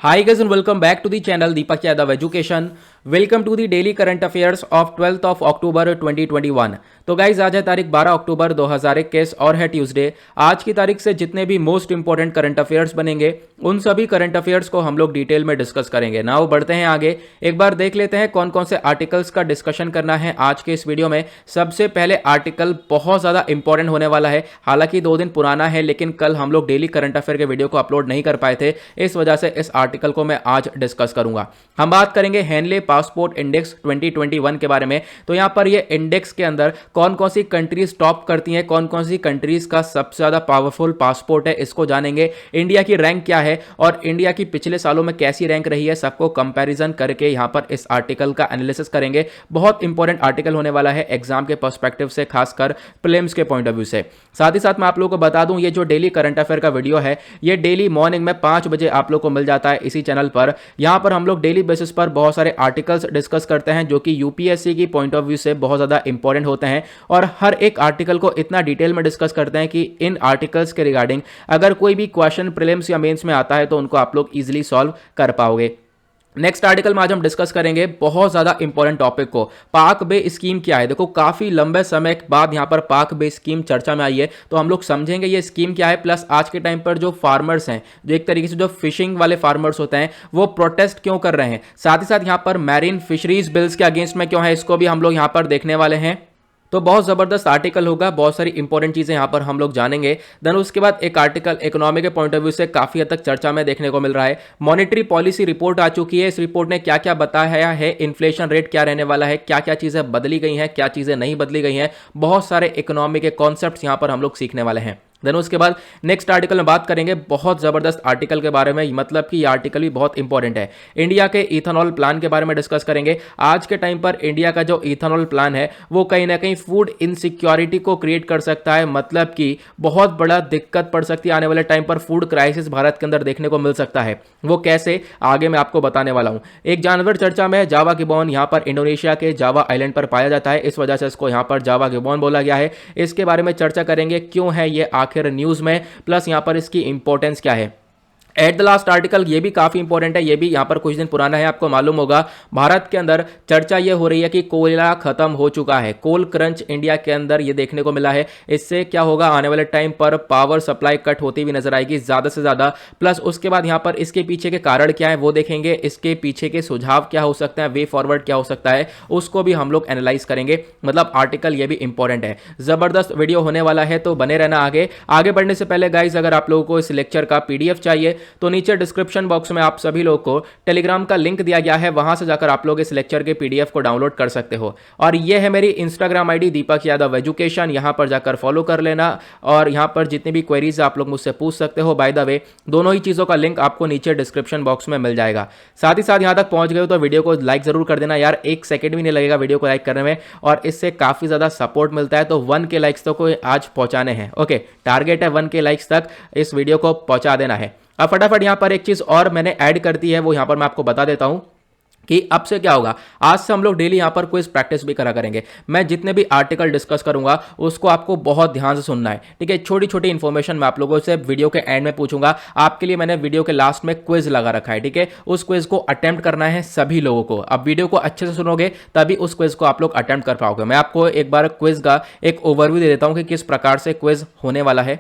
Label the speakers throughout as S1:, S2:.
S1: Hi guys and welcome back to the channel Deepak Yadav Education. Welcome to the daily current affairs of 12th of October 2021। तो guys आज है तारीख 12 अक्टूबर 2021 और है Tuesday. आज की तारीख से जितने भी मोस्ट इंपॉर्टेंट करंट अफेयर्स बनेंगे उन सभी करंट अफेयर्स को हम लोग डिटेल में डिस्कस करेंगे। नाउ बढ़ते हैं आगे, एक बार देख लेते हैं कौन कौन से आर्टिकल्स का डिस्कशन करना है आज के इस वीडियो में। सबसे पहले आर्टिकल बहुत ज़्यादा इंपॉर्टेंट होने वाला है, हालांकि 2 दिन पुराना है लेकिन कल हम लोग डेली करंट अफेयर के वीडियो को अपलोड नहीं कर पाए थे, इस वजह से इस आर्टिकल को मैं आज डिस्कस करूंगा। हम बात करेंगे हेनले पासपोर्ट इंडेक्स 2021 के बारे में। तो यहां पर ये इंडेक्स के अंदर कौन कौन सी कंट्रीज टॉप करती हैं, कौन कौन सी कंट्रीज का सबसे ज्यादा पावरफुल पासपोर्ट है, इसको जानेंगे। इंडिया की रैंक क्या है और इंडिया की पिछले सालों में कैसी रैंक रही है, सबको कंपैरिजन करके यहां पर इस आर्टिकल का एनालिसिस करेंगे। बहुत इंपॉर्टेंट आर्टिकल होने वाला है एग्जाम के पर्सपेक्टिव से, खासकर प्रीलिम्स के पॉइंट ऑफ व्यू से। साथ ही साथ मैं आप लोगों को बता दूं, ये जो डेली करंट अफेयर का वीडियो है ये डेली मॉर्निंग में 5 बजे आप लोग को मिल जाता है इसी चैनल पर। यहां पर हम लोग डेली बेसिस पर बहुत सारे आर्टिकल्स डिस्कस करते हैं जो कि यूपीएससी की पॉइंट ऑफ व्यू से बहुत ज्यादा इंपॉर्टेंट होते हैं, और हर एक आर्टिकल को इतना डिटेल में डिस्कस करते हैं कि इन आर्टिकल्स के रिगार्डिंग अगर कोई भी क्वेश्चन प्रीलिम्स या मेंस में आता है तो उनको आप लोग इजीली सॉल्व कर पाओगे। नेक्स्ट आर्टिकल में आज हम डिस्कस करेंगे बहुत ज्यादा इंपॉर्टेंट टॉपिक को, पाक बे स्कीम क्या है। देखो काफी लंबे समय के बाद यहां पर पाक बे स्कीम चर्चा में आई है, तो हम लोग समझेंगे ये स्कीम क्या है। प्लस आज के टाइम पर जो फार्मर्स हैं, जो एक तरीके से जो फिशिंग वाले फार्मर्स होते हैं, वो प्रोटेस्ट क्यों कर रहे हैं। साथ ही साथ यहां पर मैरीन फिशरीज बिल्स के अगेंस्ट में क्यों है, इसको भी हम लोग यहां पर देखने वाले हैं। तो बहुत जबरदस्त आर्टिकल होगा, बहुत सारी इंपॉर्टेंट चीजें यहां पर हम लोग जानेंगे। देन उसके बाद एक आर्टिकल इकोनॉमी के पॉइंट ऑफ व्यू से काफी हद तक चर्चा में देखने को मिल रहा है। मॉनेटरी पॉलिसी रिपोर्ट आ चुकी है, इस रिपोर्ट ने क्या क्या बताया है, इन्फ्लेशन रेट क्या रहने वाला है, क्या क्या चीजें बदली गई हैं, क्या चीजें नहीं बदली गई हैं। बहुत सारे इकोनॉमी के कॉन्सेप्ट्स यहां पर हम लोग सीखने वाले हैं। देन उसके बाद नेक्स्ट आर्टिकल में बात करेंगे बहुत जबरदस्त आर्टिकल के बारे में, मतलब कि ये आर्टिकल भी बहुत इंपॉर्टेंट है। इंडिया के इथेनॉल प्लान के बारे में डिस्कस करेंगे। आज के टाइम पर इंडिया का जो इथेनॉल प्लान है वो कहीं ना कहीं फूड इनसिक्योरिटी को क्रिएट कर सकता है, मतलब कि बहुत बड़ा दिक्कत पड़ सकती है। आने वाले टाइम पर फूड क्राइसिस भारत के अंदर देखने को मिल सकता है, वो कैसे आगे मैं आपको बताने वाला हूं। एक जानवर चर्चा में है, जावा गिबॉन, यहां पर इंडोनेशिया के जावा आइलैंड पर पाया जाता है, इस वजह से इसको यहां पर जावा गिबॉन बोला गया है। इसके बारे में चर्चा करेंगे, क्यों है ये आखिर न्यूज में, प्लस यहां पर इसकी इंपॉर्टेंस क्या है। एट द लास्ट आर्टिकल ये भी काफी इंपॉर्टेंट है, ये भी यहां पर कुछ दिन पुराना है, आपको मालूम होगा। भारत के अंदर चर्चा ये हो रही है कि कोयला खत्म हो चुका है, कोल क्रंच इंडिया के अंदर ये देखने को मिला है। इससे क्या होगा, आने वाले टाइम पर पावर सप्लाई कट होती हुई नजर आएगी ज्यादा से ज्यादा। प्लस उसके बाद यहां पर इसके पीछे के कारण क्या है वो देखेंगे, इसके पीछे के सुझाव क्या हो सकते हैं, वे फॉरवर्ड क्या हो सकता है, उसको भी हम लोग एनालाइज करेंगे। मतलब आर्टिकल ये भी इंपॉर्टेंट है, जबरदस्त वीडियो होने वाला है, तो बने रहना। आगे बढ़ने से पहले गाइज, अगर आप लोगों को इस लेक्चर का पीडीएफ चाहिए तो नीचे डिस्क्रिप्शन बॉक्स में आप सभी लोगों को टेलीग्राम का लिंक दिया गया है, वहां से जाकर आप लोग इस लेक्चर के पीडीएफ को डाउनलोड कर सकते हो। और ये है मेरी Instagram ID Deepak Yadav education, यहां पर जाकर फॉलो कर लेना, और यहां पर जितनी भी क्वेरीज आप लोग मुझसे पूछ सकते हो। बाय द वे दोनों ही चीजों का लिंक आपको नीचे डिस्क्रिप्शन बॉक्स में मिल जाएगा। साथ ही साथ यहां तक पहुंच गए हो तो वीडियो को लाइक जरूर कर देना यार, 1 सेकंड भी नहीं लगेगा वीडियो को लाइक करने में, और इससे काफी ज्यादा सपोर्ट मिलता है। तो 1 के लाइक्स तो कोई आज पहुंचाने हैं। ओके, टारगेट है 1 के लाइक्स तक इस वीडियो को पहुंचा देना है। अब फटाफट यहां पर एक चीज और मैंने ऐड कर दी है, वो यहां पर मैं आपको बता देता हूं कि अब से क्या होगा। आज से हम लोग डेली यहां पर क्विज प्रैक्टिस भी करा करेंगे। मैं जितने भी आर्टिकल डिस्कस करूंगा उसको आपको बहुत ध्यान से सुनना है, ठीक है। छोटी छोटी इंफॉर्मेशन मैं आप लोगों से वीडियो के एंड में पूछूंगा। आपके लिए मैंने वीडियो के लास्ट में क्विज लगा रखा है, ठीक है। उस क्विज को अटेम्प्ट करना है सभी लोगों को। अब वीडियो को अच्छे से सुनोगे तभी उस क्विज को आप लोग अटेम्प्ट कर पाओगे। मैं आपको एक बार क्विज का एक ओवरव्यू दे देता हूं कि किस प्रकार से क्विज होने वाला है।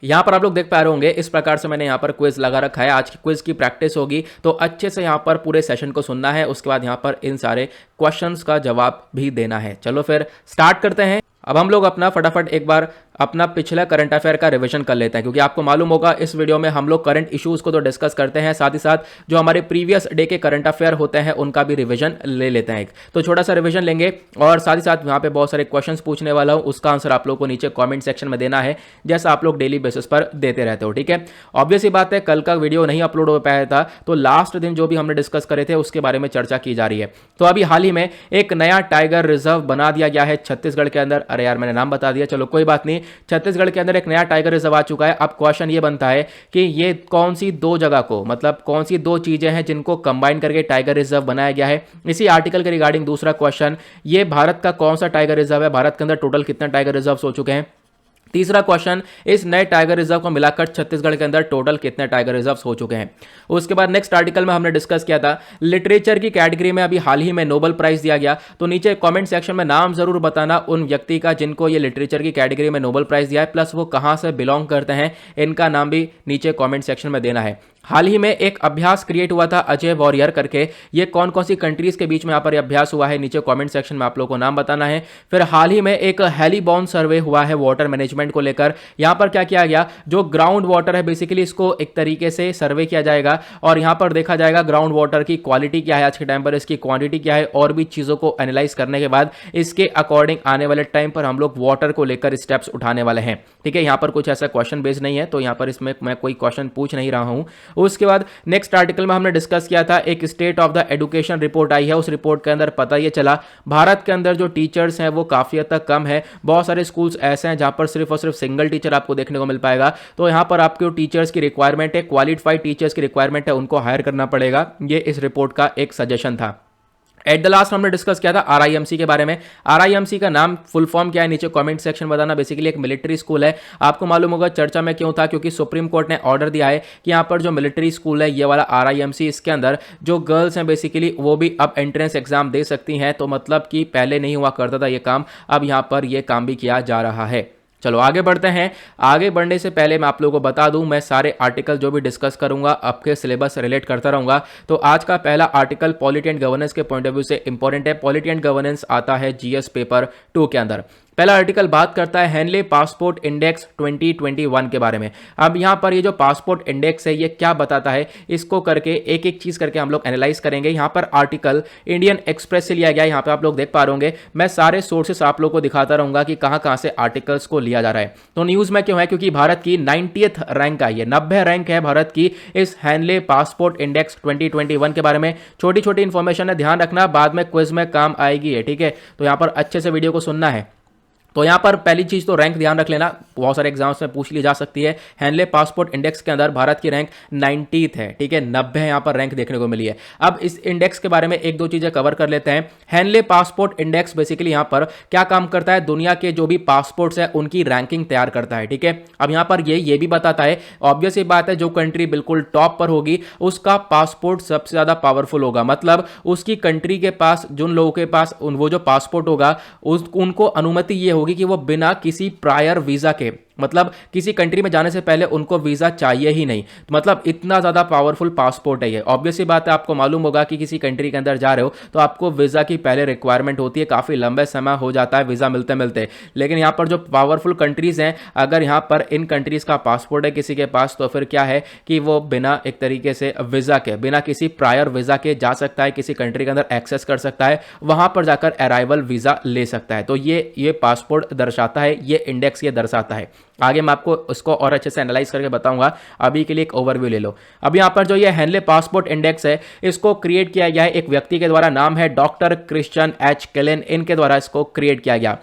S1: यहां पर आप लोग देख पा रहे होंगे, इस प्रकार से मैंने यहां पर क्विज लगा रखा है। आज की क्विज की प्रैक्टिस होगी, तो अच्छे से यहां पर पूरे सेशन को सुनना है, उसके बाद यहां पर इन सारे क्वेश्चंस का जवाब भी देना है। चलो फिर स्टार्ट करते हैं। अब हम लोग अपना फटाफट एक बार अपना पिछला करंट अफेयर का रिवीजन कर लेते हैं, क्योंकि आपको मालूम होगा इस वीडियो में हम लोग करंट इश्यूज को तो डिस्कस करते हैं, साथ ही साथ जो हमारे प्रीवियस डे के करंट अफेयर होते हैं उनका भी रिवीजन ले लेते हैं। तो छोटा सा रिवीजन लेंगे, और साथ ही साथ यहाँ पे बहुत सारे क्वेश्चंस पूछने वाला हूँ, उसका आंसर आप लोग को नीचे कॉमेंट सेक्शन में देना है, जैसा आप लोग डेली बेसिस पर देते रहते हो, ठीक है। ऑब्वियस ही बात है, कल का वीडियो नहीं अपलोड हो पाया था, तो लास्ट दिन जो भी हमने डिस्कस करे थे उसके बारे में चर्चा की जा रही है। तो अभी हाल ही में एक नया टाइगर रिजर्व बना दिया गया है छत्तीसगढ़ के अंदर। अरे यार मैंने नाम बता दिया, चलो कोई बात नहीं। छत्तीसगढ़ के अंदर एक नया टाइगर रिजर्व आ चुका है। अब क्वेश्चन ये बनता है कि ये कौन सी 2 जगह को, मतलब कौन सी 2 चीजें हैं जिनको कंबाइन करके टाइगर रिजर्व बनाया गया है। इसी आर्टिकल के रिगार्डिंग दूसरा क्वेश्चन, ये भारत का कौन सा टाइगर रिजर्व है, भारत के अंदर टोटल कितने टाइगर रिजर्व हो चुके हैं। तीसरा क्वेश्चन, इस नए टाइगर रिजर्व को मिलाकर छत्तीसगढ़ के अंदर टोटल कितने टाइगर रिजर्व्स हो चुके हैं। उसके बाद नेक्स्ट आर्टिकल में हमने डिस्कस किया था लिटरेचर की कैटेगरी में अभी हाल ही में नोबेल प्राइज दिया गया, तो नीचे कमेंट सेक्शन में नाम जरूर बताना उन व्यक्ति का जिनको ये लिटरेचर की कैटेगरी में नोबेल प्राइज दिया है, प्लस वो कहां से बिलोंग करते हैं, इनका नाम भी नीचे कमेंट सेक्शन में देना है। हाल ही में एक अभ्यास क्रिएट हुआ था अजय वॉरियर करके, ये कौन कौन सी कंट्रीज के बीच में यहाँ पर अभ्यास हुआ है, नीचे कमेंट सेक्शन में आप लोगों को नाम बताना है। फिर हाल ही में एक हेलीबॉर्न सर्वे हुआ है वाटर मैनेजमेंट को लेकर, यहाँ पर क्या किया गया, जो ग्राउंड वाटर है बेसिकली इसको एक तरीके से सर्वे किया जाएगा और यहाँ पर देखा जाएगा ग्राउंड वाटर की क्वालिटी क्या है आज के टाइम पर, इसकी क्वांटिटी क्या है, और भी चीज़ों को एनालाइज करने के बाद इसके अकॉर्डिंग आने वाले टाइम पर हम लोग वाटर को लेकर स्टेप्स उठाने वाले हैं। ठीक है, यहाँ पर कुछ ऐसा क्वेश्चन बेस्ड नहीं है, तो यहाँ पर इसमें मैं कोई क्वेश्चन पूछ नहीं रहा हूँ। उसके बाद नेक्स्ट आर्टिकल में हमने डिस्कस किया था एक state of the education report आई है, उस रिपोर्ट के अंदर पता ये चला भारत के अंदर जो टीचर्स हैं वो काफी हद तक कम है। बहुत सारे स्कूल्स ऐसे हैं जहां पर सिर्फ और सिर्फ सिंगल टीचर आपको देखने को मिल पाएगा, तो यहां पर आपके टीचर्स की रिक्वायरमेंट है, क्वालिफाइड टीचर्स की रिक्वायरमेंट है, उनको हायर करना पड़ेगा। ये इस रिपोर्ट का एक सजेशन था। एट द लास्ट हमने डिस्कस किया था आरआईएमसी के बारे में। आरआईएमसी का नाम फुल फॉर्म क्या है नीचे कमेंट सेक्शन में बताना। बेसिकली एक मिलिट्री स्कूल है, आपको मालूम होगा चर्चा में क्यों था, क्योंकि सुप्रीम कोर्ट ने ऑर्डर दिया है कि यहाँ पर जो मिलिट्री स्कूल है ये वाला आरआईएमसी, इसके अंदर जो गर्ल्स हैं बेसिकली वो भी अब एंट्रेंस एग्जाम दे सकती हैं। तो मतलब कि पहले नहीं हुआ करता था ये काम, अब यहाँ पर ये काम भी किया जा रहा है। चलो आगे बढ़ते हैं। आगे बढ़ने से पहले मैं आप लोगों को बता दूं, मैं सारे आर्टिकल जो भी डिस्कस करूंगा आपके सिलेबस से रिलेट करता रहूंगा। तो आज का पहला आर्टिकल पॉलिटी एंड गवर्नेंस के पॉइंट ऑफ व्यू से इंपॉर्टेंट है। पॉलिटी एंड गवर्नेंस आता है जीएस पेपर 2 के अंदर। पहला आर्टिकल बात करता है हेनले पासपोर्ट इंडेक्स 2021 के बारे में। अब यहाँ पर ये जो पासपोर्ट इंडेक्स है ये क्या बताता है, इसको करके एक एक चीज करके हम लोग एनालाइज करेंगे। यहाँ पर आर्टिकल इंडियन एक्सप्रेस से लिया गया है, यहाँ पे आप लोग देख पा रहे होंगे। मैं सारे सोर्सेस आप लोग को दिखाता रहूंगा कि कहाँ कहाँ से आर्टिकल्स को लिया जा रहा है। तो न्यूज में क्यों है, क्योंकि भारत की 90th रैंक आई है, 90 रैंक है भारत की इस हेनले पासपोर्ट इंडेक्स 2021 के बारे में। छोटी छोटी इंफॉर्मेशन है, ध्यान रखना, बाद में क्विज में काम आएगी है, ठीक है। तो यहाँ पर अच्छे से वीडियो को सुनना है। तो यहाँ पर पहली चीज तो रैंक ध्यान रख लेना, बहुत सारे एग्जाम्स में पूछ ली जा सकती है। हेनले पासपोर्ट इंडेक्स के अंदर भारत की रैंक 90th है, ठीक है, 90 यहाँ पर रैंक देखने को मिली है। अब इस इंडेक्स के बारे में एक दो चीजें कवर कर लेते हैं। हेनले पासपोर्ट इंडेक्स बेसिकली यहाँ पर क्या काम करता है, दुनिया के जो भी पासपोर्ट्स है उनकी रैंकिंग तैयार करता है, ठीक है। अब यहाँ पर ये भी बताता है, ऑब्वियस ही बात है, जो कंट्री बिल्कुल टॉप पर होगी उसका पासपोर्ट सबसे ज्यादा पावरफुल होगा। मतलब उसकी कंट्री के पास, जिन लोगों के पास वो जो पासपोर्ट होगा उनको अनुमति ये होगी कि वो बिना किसी प्रायर वीजा के, मतलब किसी कंट्री में जाने से पहले उनको वीजा चाहिए ही नहीं। तो मतलब इतना ज्यादा पावरफुल पासपोर्ट है ये। ऑब्वियसली बात है, आपको मालूम होगा कि किसी कंट्री के अंदर जा रहे हो तो आपको वीजा की पहले रिक्वायरमेंट होती है, काफी लंबे समय हो जाता है वीजा मिलते मिलते। लेकिन यहाँ पर जो पावरफुल कंट्रीज हैं, अगर यहाँ पर इन कंट्रीज का पासपोर्ट है किसी के पास, तो फिर क्या है कि वो बिना एक तरीके से वीजा के, बिना किसी प्रायर वीजा के जा सकता है, किसी कंट्री के अंदर एक्सेस कर सकता है, वहां पर जाकर अराइवल वीजा ले सकता है। तो ये पासपोर्ट दर्शाता है, ये इंडेक्स ये दर्शाता है। आगे मैं आपको उसको और अच्छे से एनालाइज करके बताऊंगा, अभी के लिए एक ओवरव्यू ले लो। अब यहाँ पर जो ये हेनले पासपोर्ट इंडेक्स है इसको क्रिएट किया गया है एक व्यक्ति के द्वारा, नाम है डॉक्टर क्रिश्चियन एच केलन, इनके द्वारा इसको क्रिएट किया गया।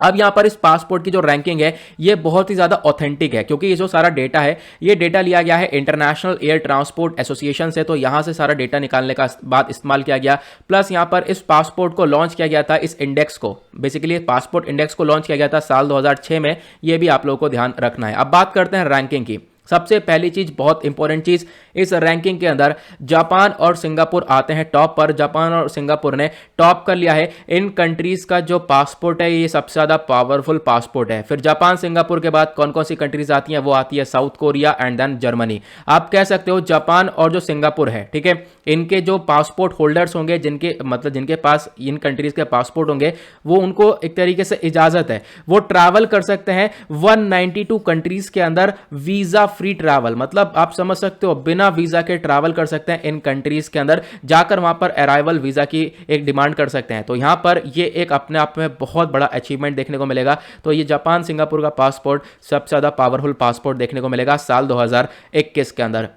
S1: अब यहाँ पर इस पासपोर्ट की जो रैंकिंग है ये बहुत ही ज़्यादा ऑथेंटिक है, क्योंकि ये जो सारा डेटा है ये डेटा लिया गया है इंटरनेशनल एयर ट्रांसपोर्ट एसोसिएशन से। तो यहाँ से सारा डेटा निकालने का बाद इस्तेमाल किया गया। प्लस यहाँ पर इस पासपोर्ट को लॉन्च किया गया था, इस इंडेक्स को, बेसिकली पासपोर्ट इंडेक्स को लॉन्च किया गया था साल 2006 में। ये भी आप लोगों को ध्यान रखना है। अब बात करते हैं रैंकिंग की। सबसे पहली चीज, बहुत इंपॉर्टेंट चीज, इस रैंकिंग के अंदर जापान और सिंगापुर आते हैं टॉप पर। जापान और सिंगापुर ने टॉप कर लिया है। इन कंट्रीज का जो पासपोर्ट है ये सबसे ज्यादा पावरफुल पासपोर्ट है। फिर जापान सिंगापुर के बाद कौन कौन सी कंट्रीज आती हैं, वो आती है South Korea and then Germany. आप कह सकते हो जापान और जो सिंगापुर है, ठीक है, इनके जो पासपोर्ट होल्डर्स होंगे, जिनके मतलब जिनके पास इन कंट्रीज के पासपोर्ट होंगे, वो उनको एक तरीके से इजाजत है, वो ट्रैवल कर सकते हैं 192 कंट्रीज के अंदर वीजा फ्री ट्रैवल। मतलब आप समझ सकते हो बिना वीजा के ट्रैवल कर सकते हैं इन कंट्रीज के अंदर, जाकर वहां पर अराइवल वीजा की एक डिमांड कर सकते हैं। तो यहां पर ये एक अपने आप में बहुत बड़ा अचीवमेंट देखने को मिलेगा। तो ये जापान सिंगापुर का पासपोर्ट सबसे ज्यादा पावरफुल पासपोर्ट देखने को मिलेगा साल 2021 के अंदर।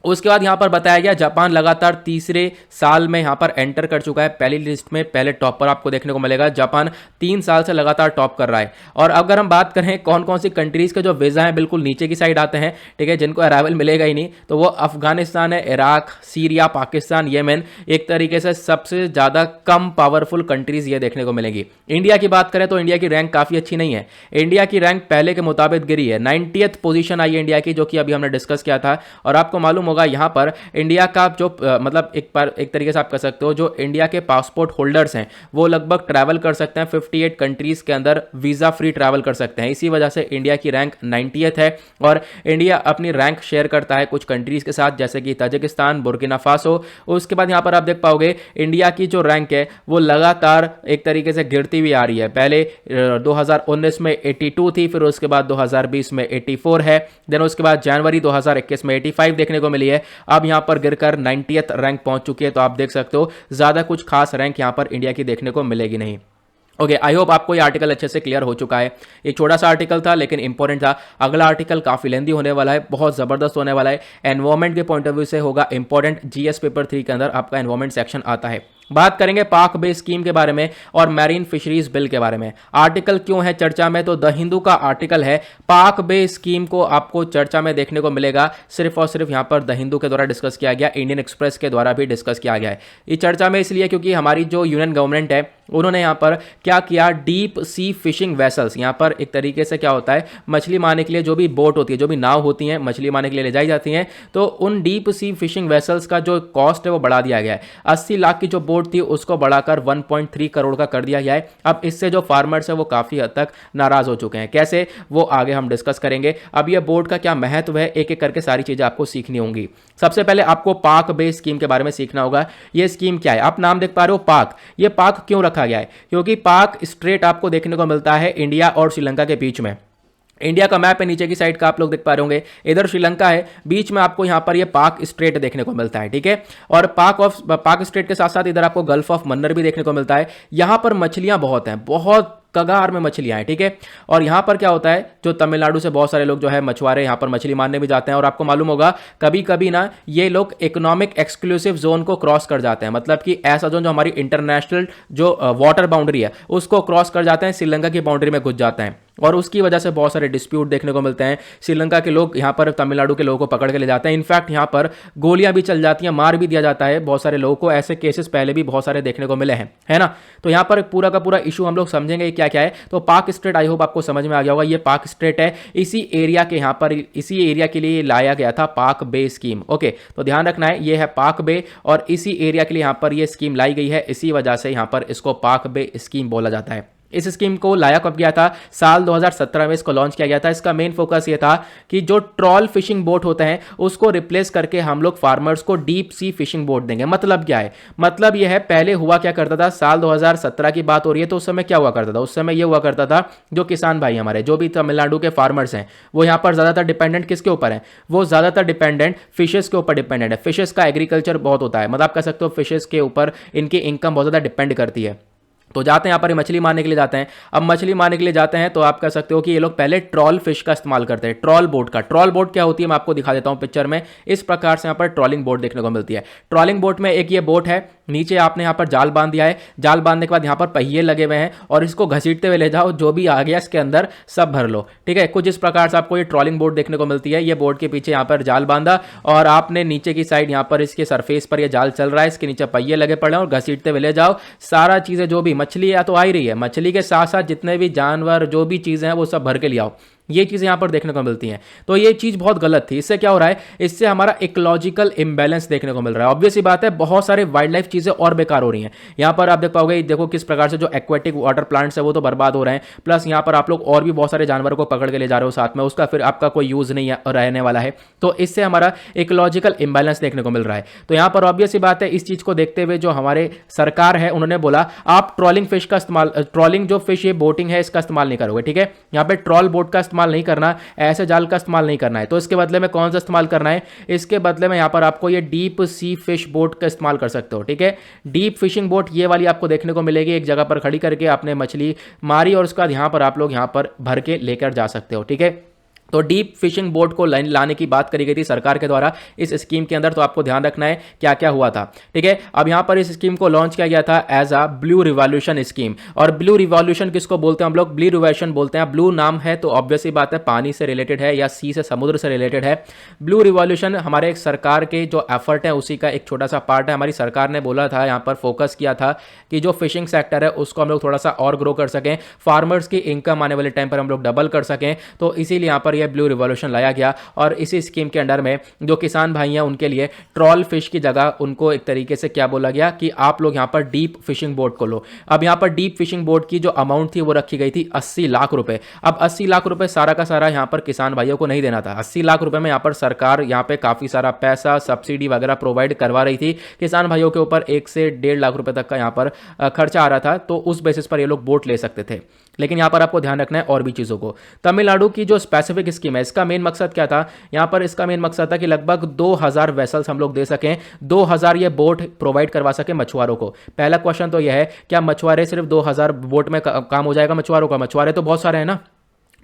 S1: उसके बाद यहाँ पर बताया गया जापान लगातार तीसरे साल में यहाँ पर एंटर कर चुका है पहली लिस्ट में, पहले टॉप पर आपको देखने को मिलेगा। जापान 3 साल से लगातार टॉप कर रहा है। और अगर हम बात करें कौन कौन सी कंट्रीज के जो वीज़ा हैं बिल्कुल नीचे की साइड आते हैं, ठीक है, जिनको अराइवल मिलेगा ही नहीं, तो वो अफगानिस्तान है, इराक, सीरिया, पाकिस्तान, येमेन, एक तरीके से सबसे ज़्यादा कम पावरफुल कंट्रीज ये देखने को मिलेंगी। इंडिया की बात करें तो इंडिया की रैंक काफ़ी अच्छी नहीं है। इंडिया की रैंक पहले के मुताबिक गिरी है, 90th पोजीशन आई है इंडिया की, जो कि अभी हमने डिस्कस किया था। और आपको मालूम होगा यहाँ पर इंडिया का जो मतलब एक तरीके से आप कह सकते हो जो इंडिया के पासपोर्ट होल्डर्स हैं वो लगभग ट्रैवल कर सकते हैं 58 कंट्रीज के अंदर, वीज़ा फ्री ट्रैवल कर सकते हैं। इसी वजह से इंडिया की रैंक 90th है। और इंडिया अपनी रैंक शेयर करता है कुछ कंट्रीज के साथ, जैसे कि ताजिकिस्तान, बुर्किना फासो। उसके बाद यहाँ पर आप देख पाओगे इंडिया की जो रैंक है वो लगातार एक तरीके से गिरती हुई आ रही है। पहले 2019 में 82 थी, फिर उसके बाद 2020 में 84 है, देन उसके बाद जनवरी 2021 में 85 देखने को मिली है। अब यहाँ पर गिरकर 90th रैंक पहुंच चुकी है। तो आप देख सकते हो ज्यादा कुछ खास रैंक यहाँ पर इंडिया की देखने को मिलेगी नहीं। ओके, आई होप आपको ये आर्टिकल अच्छे से क्लियर हो चुका है। ये छोटा सा आर्टिकल था लेकिन इंपॉर्टेंट था। अगला आर्टिकल काफी लेंदी होने वाला है, बहुत जबरदस्त होने वाला है, एनवायरमेंट के पॉइंट ऑफ व्यू से होगा इंपॉर्टेंट। जीएस पेपर 3 के अंदर आपका एनवायरमेंट सेक्शन आता है। बात करेंगे पाक बे स्कीम के बारे में और मैरीन फिशरीज बिल के बारे में। आर्टिकल क्यों है चर्चा में, तो द हिंदू का आर्टिकल है। पाक बे स्कीम को आपको चर्चा में देखने को मिलेगा, सिर्फ और सिर्फ यहां पर द हिंदू के द्वारा डिस्कस किया गया, इंडियन एक्सप्रेस के द्वारा भी डिस्कस किया गया है। ये चर्चा में इसलिए क्योंकि हमारी जो यूनियन गवर्नमेंट है उन्होंने यहाँ पर क्या किया, डीप सी फिशिंग वेसल्स, यहाँ पर एक तरीके से क्या होता है, मछली मारने के लिए जो भी बोट होती है, जो भी नाव होती हैं, मछली मारने के लिए ले जाई जाती हैं, तो उन डीप सी फिशिंग वेसल्स का जो कॉस्ट है वो बढ़ा दिया गया है। 80 लाख की जो बोट थी उसको बढ़ाकर 1.3 करोड़ का कर दिया गया है। अब इससे जो फार्मर्स है वो काफ़ी हद तक नाराज हो चुके हैं। कैसे, वो आगे हम डिस्कस करेंगे। अब ये बोट का क्या महत्व है, एक एक करके सारी चीज़ें आपको सीखनी होंगी। सबसे पहले आपको पाक बे स्कीम के बारे में सीखना होगा। ये स्कीम क्या है, आप नाम देख पा रहे हो पाक, ये पाक क्यों रखा गया है, क्योंकि पाक स्ट्रेट आपको देखने को मिलता है इंडिया और श्रीलंका के बीच में। इंडिया का मैप है नीचे की साइड का, आप लोग देख पा रहे होंगे, इधर श्रीलंका है, बीच में आपको यहां पर ये पाक स्ट्रेट देखने को मिलता है, ठीक है। और पाक स्ट्रेट के साथ साथ इधर आपको गल्फ ऑफ मन्नर भी देखने को मिलता है। यहां पर मछलियां बहुत हैं, बहुत कगार में मछलियां हैं, ठीक है। और यहां पर क्या होता है, जो तमिलनाडु से बहुत सारे लोग जो है मछुआरे यहां पर मछली मारने भी जाते हैं। और आपको मालूम होगा कभी कभी ना ये लोग इकोनॉमिक एक्सक्लूसिव जोन को क्रॉस कर जाते हैं, मतलब कि ऐसा जोन जो हमारी इंटरनेशनल जो वाटर बाउंड्री है उसको क्रॉस कर जाते हैं, श्रीलंका की बाउंड्री में घुस जाते हैं। और उसकी वजह से बहुत सारे डिस्प्यूट देखने को मिलते हैं। श्रीलंका के लोग यहाँ पर तमिलनाडु के लोगों को पकड़ के ले जाते हैं। इनफैक्ट यहाँ पर गोलियां भी चल जाती हैं, मार भी दिया जाता है बहुत सारे लोगों को। ऐसे केसेस पहले भी बहुत सारे देखने को मिले हैं, है ना। तो यहाँ पर पूरा का पूरा इशू हम लोग समझेंगे क्या क्या है। तो पाक स्ट्रेट, आई होप आपको समझ में आ गया होगा, ये पाक स्ट्रेट है, इसी एरिया के यहाँ पर, इसी एरिया के लिए लाया गया था पाक बे स्कीम। ओके, तो ध्यान रखना है, ये है पाक बे और इसी एरिया के लिए यहाँ पर ये स्कीम लाई गई है। इसी वजह से यहाँ पर इसको पाक बे स्कीम बोला जाता है। इस स्कीम को लाया कब गया था, साल 2017 में इसको लॉन्च किया गया था। इसका मेन फोकस ये था कि जो ट्रॉल फिशिंग बोट होते हैं उसको रिप्लेस करके हम लोग फार्मर्स को डीप सी फिशिंग बोट देंगे। मतलब क्या है, मतलब ये है, पहले हुआ क्या करता था, साल 2017 की बात हो रही है, तो उस समय क्या हुआ करता था, उस समय ये हुआ करता था, जो किसान भाई हमारे, जो भी तमिलनाडु के फार्मर्स हैं, वो यहाँ पर ज्यादातर डिपेंडेंट किसके ऊपर है, वो ज्यादातर डिपेंडेंट फिशेस के ऊपर डिपेंडेंट है। फिशेस का एग्रीकल्चर बहुत होता है, मतलब आप कह सकते हो फिशेस के ऊपर इनकी इनकम बहुत ज्यादा डिपेंड करती है। तो जाते हैं यहाँ पर मछली मारने के लिए जाते हैं। अब मछली मारने के लिए जाते हैं तो आप कह सकते हो कि ये लोग पहले ट्रॉल फिश का इस्तेमाल करते हैं, ट्रॉल बोट का। ट्रॉल बोट क्या होती है मैं आपको दिखा देता हूँ पिक्चर में। इस प्रकार से यहाँ पर ट्रॉलिंग बोट देखने को मिलती है। ट्रॉलिंग बोट में एक ये बोट है, नीचे आपने यहाँ पर जाल बांध दिया है, जाल बांधने के बाद यहाँ पर पहिए लगे हुए हैं और इसको घसीटते हुए ले जाओ, जो भी आ गया इसके अंदर सब भर लो, ठीक है। कुछ इस प्रकार से आपको ये ट्रॉलिंग बोट देखने को मिलती है। ये बोट के पीछे यहाँ पर जाल बांधा और आपने नीचे की साइड यहाँ पर इसके सरफेस पर ये जाल चल रहा है, इसके नीचे पहिए लगे पड़े हैं और घसीटते हुए ले जाओ। सारा चीजें जो भी मछली या तो आ ही रही है, मछली के साथ साथ जितने भी जानवर जो भी चीजें हैं वो सब भर के ले आओ। ये चीजें यहां पर देखने को मिलती हैं। तो ये चीज बहुत गलत थी। इससे क्या हो रहा है, इससे हमारा इकोलॉजिकल इंबैलेंस देखने को मिल रहा है। ऑब्वियस सी बात है, बहुत सारे वाइल्ड लाइफ चीजें और बेकार हो रही हैं। यहां पर आप देख पाओगे, देखो किस प्रकार से जो एक्वेटिक वाटर प्लांट्स है वो तो बर्बाद हो रहे हैं, प्लस यहां पर आप लोग और भी बहुत सारे जानवरों को पकड़ के ले जा रहे हो साथ में, उसका फिर आपका कोई यूज नहीं रहने वाला है। तो इससे हमारा इकोलॉजिकल इंबैलेंस देखने को मिल रहा है। तो यहां पर ऑब्वियस सी बात है, इस चीज को देखते हुए जो हमारे सरकार है उन्होंने बोला आप ट्रॉलिंग फिश का इस्तेमाल, ट्रॉलिंग जो फिश ये बोटिंग है इसका इस्तेमाल नहीं करोगे, ठीक है। यहां पर ट्रॉल बोट का इस्तेमाल नहीं करना, ऐसे जाल का इस्तेमाल नहीं करना है। तो इसके बदले में कौन सा इस्तेमाल करना है, इसके बदले में यहां पर आपको ये डीप सी फिश बोट का इस्तेमाल कर सकते हो, ठीक है। डीप फिशिंग बोट ये वाली आपको देखने को मिलेगी, एक जगह पर खड़ी करके आपने मछली मारी और उसके बाद यहां पर आप लोग यहां पर भर के लेकर जा सकते हो, ठीक है। तो डीप फिशिंग बोट को लाने की बात करी गई थी सरकार के द्वारा इस स्कीम के अंदर। तो आपको ध्यान रखना है क्या क्या हुआ था, ठीक है। अब यहां पर इस स्कीम को लॉन्च किया गया था as a blue revolution scheme. और ब्लू रिवॉल्यूशन किसको बोलते हैं हम लोग? ब्लू रिवॉल्यूशन बोलते हैं। ब्लू नाम है तो ऑब्वियस ही बात है पानी से रिलेटेड है या सी से समुद्र से रिलेटेड है। ब्लू रिवॉल्यूशन हमारे सरकार के जो एफर्ट है उसी का एक छोटा सा पार्ट है। हमारी सरकार ने बोला था, यहां पर फोकस किया था कि जो फिशिंग सेक्टर है उसको हम लोग थोड़ा सा और ग्रो कर सकें, फार्मर्स की इनकम आने वाले टाइम पर हम लोग डबल कर सकें। तो इसीलिए यहां पर यह ब्लू रिवॉल्यूशन लाया गया। और इसी स्कीम के अंडर में जो किसान भाई हैं उनके लिए ट्रॉल फिश की जगह उनको एक तरीके से क्या बोला गया कि आप लोग यहां पर डीप फिशिंग बोट को लो। अब यहां पर डीप फिशिंग बोट की जो अमाउंट थी वो रखी गई थी 80 लाख रुपए। अब 80 लाख रुपए सारा का सारा यहां पर किसान भाइयों को नहीं देना था। 80 लाख रुपए में यहां पर सरकार यहां पे काफी सारा पैसा सब्सिडी वगैरह प्रोवाइड करवा रही थी किसान भाइयों के ऊपर। 1 से 1.5 लाख रुपए तक का यहां पर खर्चा आ रहा था। तो उस बेसिस पर ये लोग बोट ले सकते थे। लेकिन यहां पर आपको ध्यान रखना है और भी चीजों को। तमिलनाडु की जो स्पेसिफिक स्कीम है इसका मेन मकसद क्या था? यहां पर इसका मेन मकसद था कि लगभग 2000 वेसल्स हम लोग दे सकें, 2000 ये बोट प्रोवाइड करवा सके मछुआरों को। पहला क्वेश्चन तो यह है, क्या मछुआरे सिर्फ 2000 बोट में काम हो जाएगा मछुआरों का? मछुआरे तो बहुत सारे हैं ना,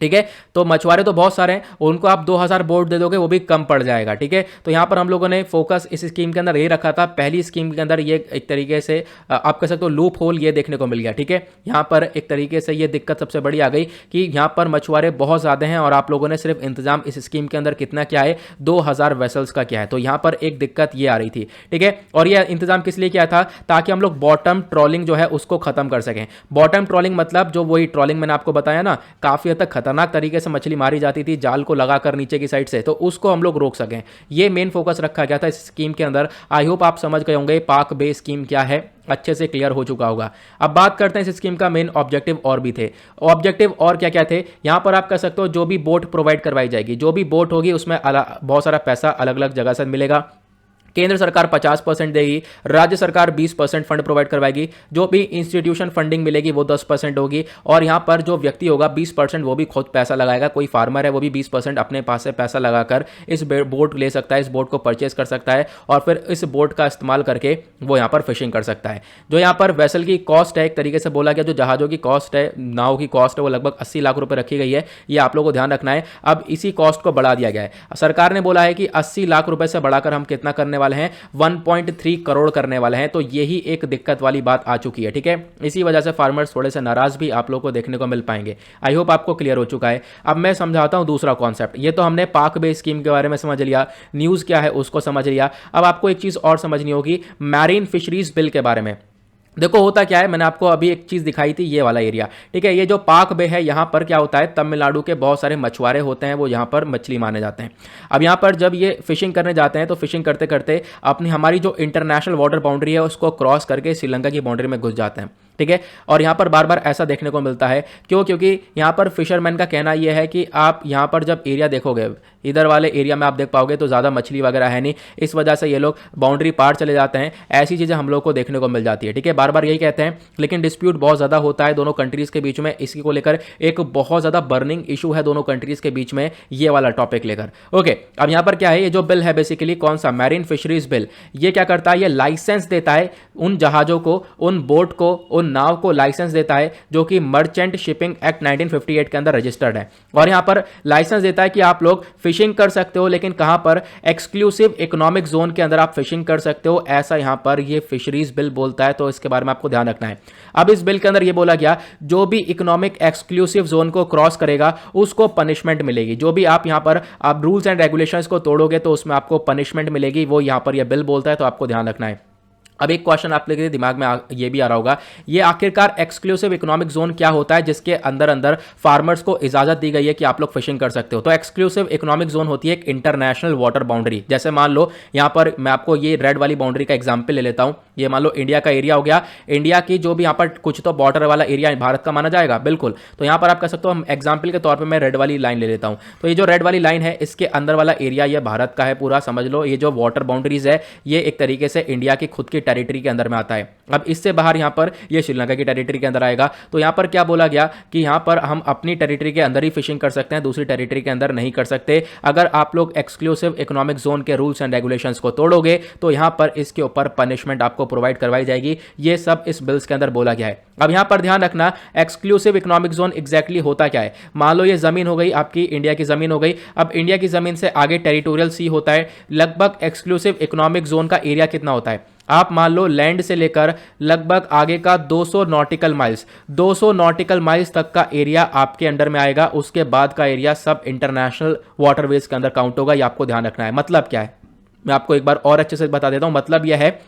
S1: ठीक है। तो मछुआरे तो बहुत सारे हैं, उनको आप 2000 बोट दे दोगे वो भी कम पड़ जाएगा, ठीक है। तो यहां पर हम लोगों ने फोकस इस स्कीम के अंदर ये रखा था। पहली स्कीम के अंदर ये एक तरीके से आप कह सकते हो लूप होल ये देखने को मिल गया, ठीक है। यहां पर एक तरीके से ये दिक्कत सबसे बड़ी आ गई कि यहां पर मछुआरे बहुत ज्यादा हैं और आप लोगों ने सिर्फ इंतजाम इस स्कीम के अंदर कितना क्या है, 2000 वेसल्स का क्या है। तो यहां पर एक दिक्कत ये आ रही थी, ठीक है। और ये इंतजाम किस लिए किया था? ताकि हम लोग बॉटम ट्रॉलिंग जो है उसको खत्म कर सकें। बॉटम ट्रॉलिंग मतलब जो वही ट्रॉलिंग मैंने आपको बताया ना, काफी हद तक खतरनाक तरीके से मछली मारी जाती थी जाल को लगाकर नीचे की साइड से, तो उसको हम लोग रोक सकें। ये मेन फोकस रखा गया था इस स्कीम के अंदर। आई होप आप समझ गए होंगे पाक बे स्कीम क्या है, अच्छे से क्लियर हो चुका होगा। अब बात करते हैं इस स्कीम का मेन ऑब्जेक्टिव और भी थे। ऑब्जेक्टिव और क्या क्या थे? यहां पर आप कह सकते हो जो भी बोट प्रोवाइड करवाई जाएगी, जो भी बोट होगी उसमें बहुत सारा पैसा अलग अलग जगह से मिलेगा। केंद्र सरकार 50% देगी, राज्य सरकार 20% फंड प्रोवाइड करवाएगी, जो भी इंस्टीट्यूशन फंडिंग मिलेगी वो 10% होगी। और यहां पर जो व्यक्ति होगा 20% वो भी खुद पैसा लगाएगा। कोई फार्मर है वो भी 20% अपने पास से पैसा लगाकर इस बोट ले सकता है, इस बोट को परचेज कर सकता है और फिर इस बोट का इस्तेमाल करके वो यहां पर फिशिंग कर सकता है। जो यहां पर वेसल की कॉस्ट है, एक तरीके से बोला गया जो जहाजों की कॉस्ट है, नाव की कॉस्ट है, वो लगभग 80 लाख रुपए रखी गई है। ये आप लोगों को ध्यान रखना है। अब इसी कॉस्ट को बढ़ा दिया गया है। सरकार ने बोला है कि 80 लाख रुपए से बढ़ाकर हम कितना करने वाले हैं, 1.3 करोड़ करने वाले हैं। तो यही एक दिक्कत वाली बात आ चुकी है, ठीक है। इसी वजह से फार्मर्स थोड़े से नाराज भी आप लोगों को देखने को मिल पाएंगे। आई होप आपको क्लियर हो चुका है। अब मैं समझाता हूं दूसरा कॉन्सेप्ट। ये तो हमने पाक बे स्कीम के बारे में समझ लिया, न्यूज क्या है उसको समझ लिया। अब आपको एक चीज और समझनी होगी, मैरीन फिशरीज बिल के बारे में। देखो होता क्या है, मैंने आपको अभी एक चीज दिखाई थी, ये वाला एरिया, ठीक है। ये जो पाक बे है यहां पर क्या होता है, तमिलनाडु के बहुत सारे मछुआरे होते हैं, वो यहां पर मछली मारने जाते हैं। अब यहां पर जब ये फिशिंग करने जाते हैं तो फिशिंग करते करते अपनी हमारी जो इंटरनेशनल वाटर बाउंड्री है उसको क्रॉस करके श्रीलंका की बाउंड्री में घुस जाते हैं, ठीक है। और यहां पर बार बार ऐसा देखने को मिलता है, क्यों? क्योंकि यहां पर फिशरमैन का कहना यह है कि आप यहां पर जब एरिया देखोगे, इधर वाले एरिया में आप देख पाओगे तो ज़्यादा मछली वगैरह है नहीं, इस वजह से ये लोग बाउंड्री पार चले जाते हैं। ऐसी चीज़ें हम लोग को देखने को मिल जाती है, ठीक है। बार बार यही कहते हैं, लेकिन डिस्प्यूट बहुत ज़्यादा होता है दोनों कंट्रीज़ के बीच में। इसी को लेकर एक बहुत ज़्यादा बर्निंग इशू है दोनों कंट्रीज़ के बीच में, ये वाला टॉपिक लेकर। ओके, अब यहाँ पर क्या है, ये जो बिल है बेसिकली कौन सा, मैरीन फिशरीज बिल, ये क्या करता है, ये लाइसेंस देता है उन जहाज़ों को, उन बोट को, उन नाव को लाइसेंस देता है जो कि मर्चेंट शिपिंग एक्ट 1958 के अंदर रजिस्टर्ड है। और यहां पर लाइसेंस देता है कि आप लोग फिशिंग कर सकते हो, लेकिन कहां पर, एक्सक्लूसिव इकोनॉमिक जोन के अंदर आप फिशिंग कर सकते हो, ऐसा यहां पर ये फिशरीज बिल बोलता है। तो इसके बारे में आपको ध्यान रखना है। अब इस बिल के अंदर ये बोला गया, जो भी इकोनॉमिक एक्सक्लूसिव जोन को क्रॉस करेगा उसको पनिशमेंट मिलेगी। जो भी आप यहां पर आप रूल्स एंड रेगुलेशंस को तोड़ोगे तो उसमें आपको पनिशमेंट मिलेगी, वो यहां पर यह बिल बोलता है। तो आपको ध्यान रखना है। अब एक क्वेश्चन आप लोगों के दिमाग में ये भी आ रहा होगा, ये आखिरकार एक्सक्लूसिव इकोनॉमिक जोन क्या होता है जिसके अंदर अंदर फार्मर्स को इजाजत दी गई है कि आप लोग फिशिंग कर सकते हो। तो एक्सक्लूसिव इकोनॉमिक जोन होती है एक इंटरनेशनल वाटर बाउंड्री। जैसे मान लो यहां पर मैं आपको ये रेड वाली बाउंड्री का एग्जांपल ले लेता हूं। ये मान लो इंडिया का एरिया हो गया, इंडिया की जो भी यहां पर कुछ तो बॉर्डर वाला एरिया भारत का माना जाएगा, बिल्कुल। तो यहां पर आप कह सकते हो, हम एग्जाम्पल के तौर पर मैं रेड वाली लाइन ले लेता हूं। तो ये जो रेड वाली लाइन है इसके अंदर वाला एरिया ये भारत का है पूरा, समझ लो। ये जो वाटर बाउंड्रीज है ये एक तरीके से इंडिया की खुद की टेरिटरी के अंदर में आता है। अब इससे बाहर यहाँ पर ये श्रीलंका की टेरिटरी के अंदर आएगा। तो यहाँ पर क्या बोला गया कि यहाँ पर हम अपनी टेरिटरी के अंदर ही फिशिंग कर सकते हैं, दूसरी टेरिटरी के अंदर नहीं कर सकते। अगर आप लोग एक्सक्लूसिव इकोनॉमिक जोन के रूल्स एंड रेगुलेशंस को तोड़ोगे तो यहाँ पर इसके ऊपर पनिशमेंट आपको प्रोवाइड करवाई जाएगी। ये सब इस बिल्स के अंदर बोला गया है। अब यहाँ पर ध्यान रखना, एक्सक्लूसिव इकोनॉमिक जोन एग्जैक्टली होता क्या है। मान लो ये जमीन हो गई आपकी, इंडिया की जमीन हो गई। अब इंडिया की जमीन से आगे टेरिटोरियल सी होता है। लगभग एक्सक्लूसिव इकोनॉमिक जोन का एरिया कितना होता है, आप मान लो लैंड से लेकर लगभग आगे का 200 नॉटिकल माइल्स, 200 नॉटिकल माइल्स तक का एरिया आपके अंडर में आएगा। उसके बाद का एरिया सब इंटरनेशनल वाटरवेज के अंदर काउंट होगा। ये आपको ध्यान रखना है। मतलब क्या है, मैं आपको एक बार और अच्छे से बता देता हूं। मतलब यह है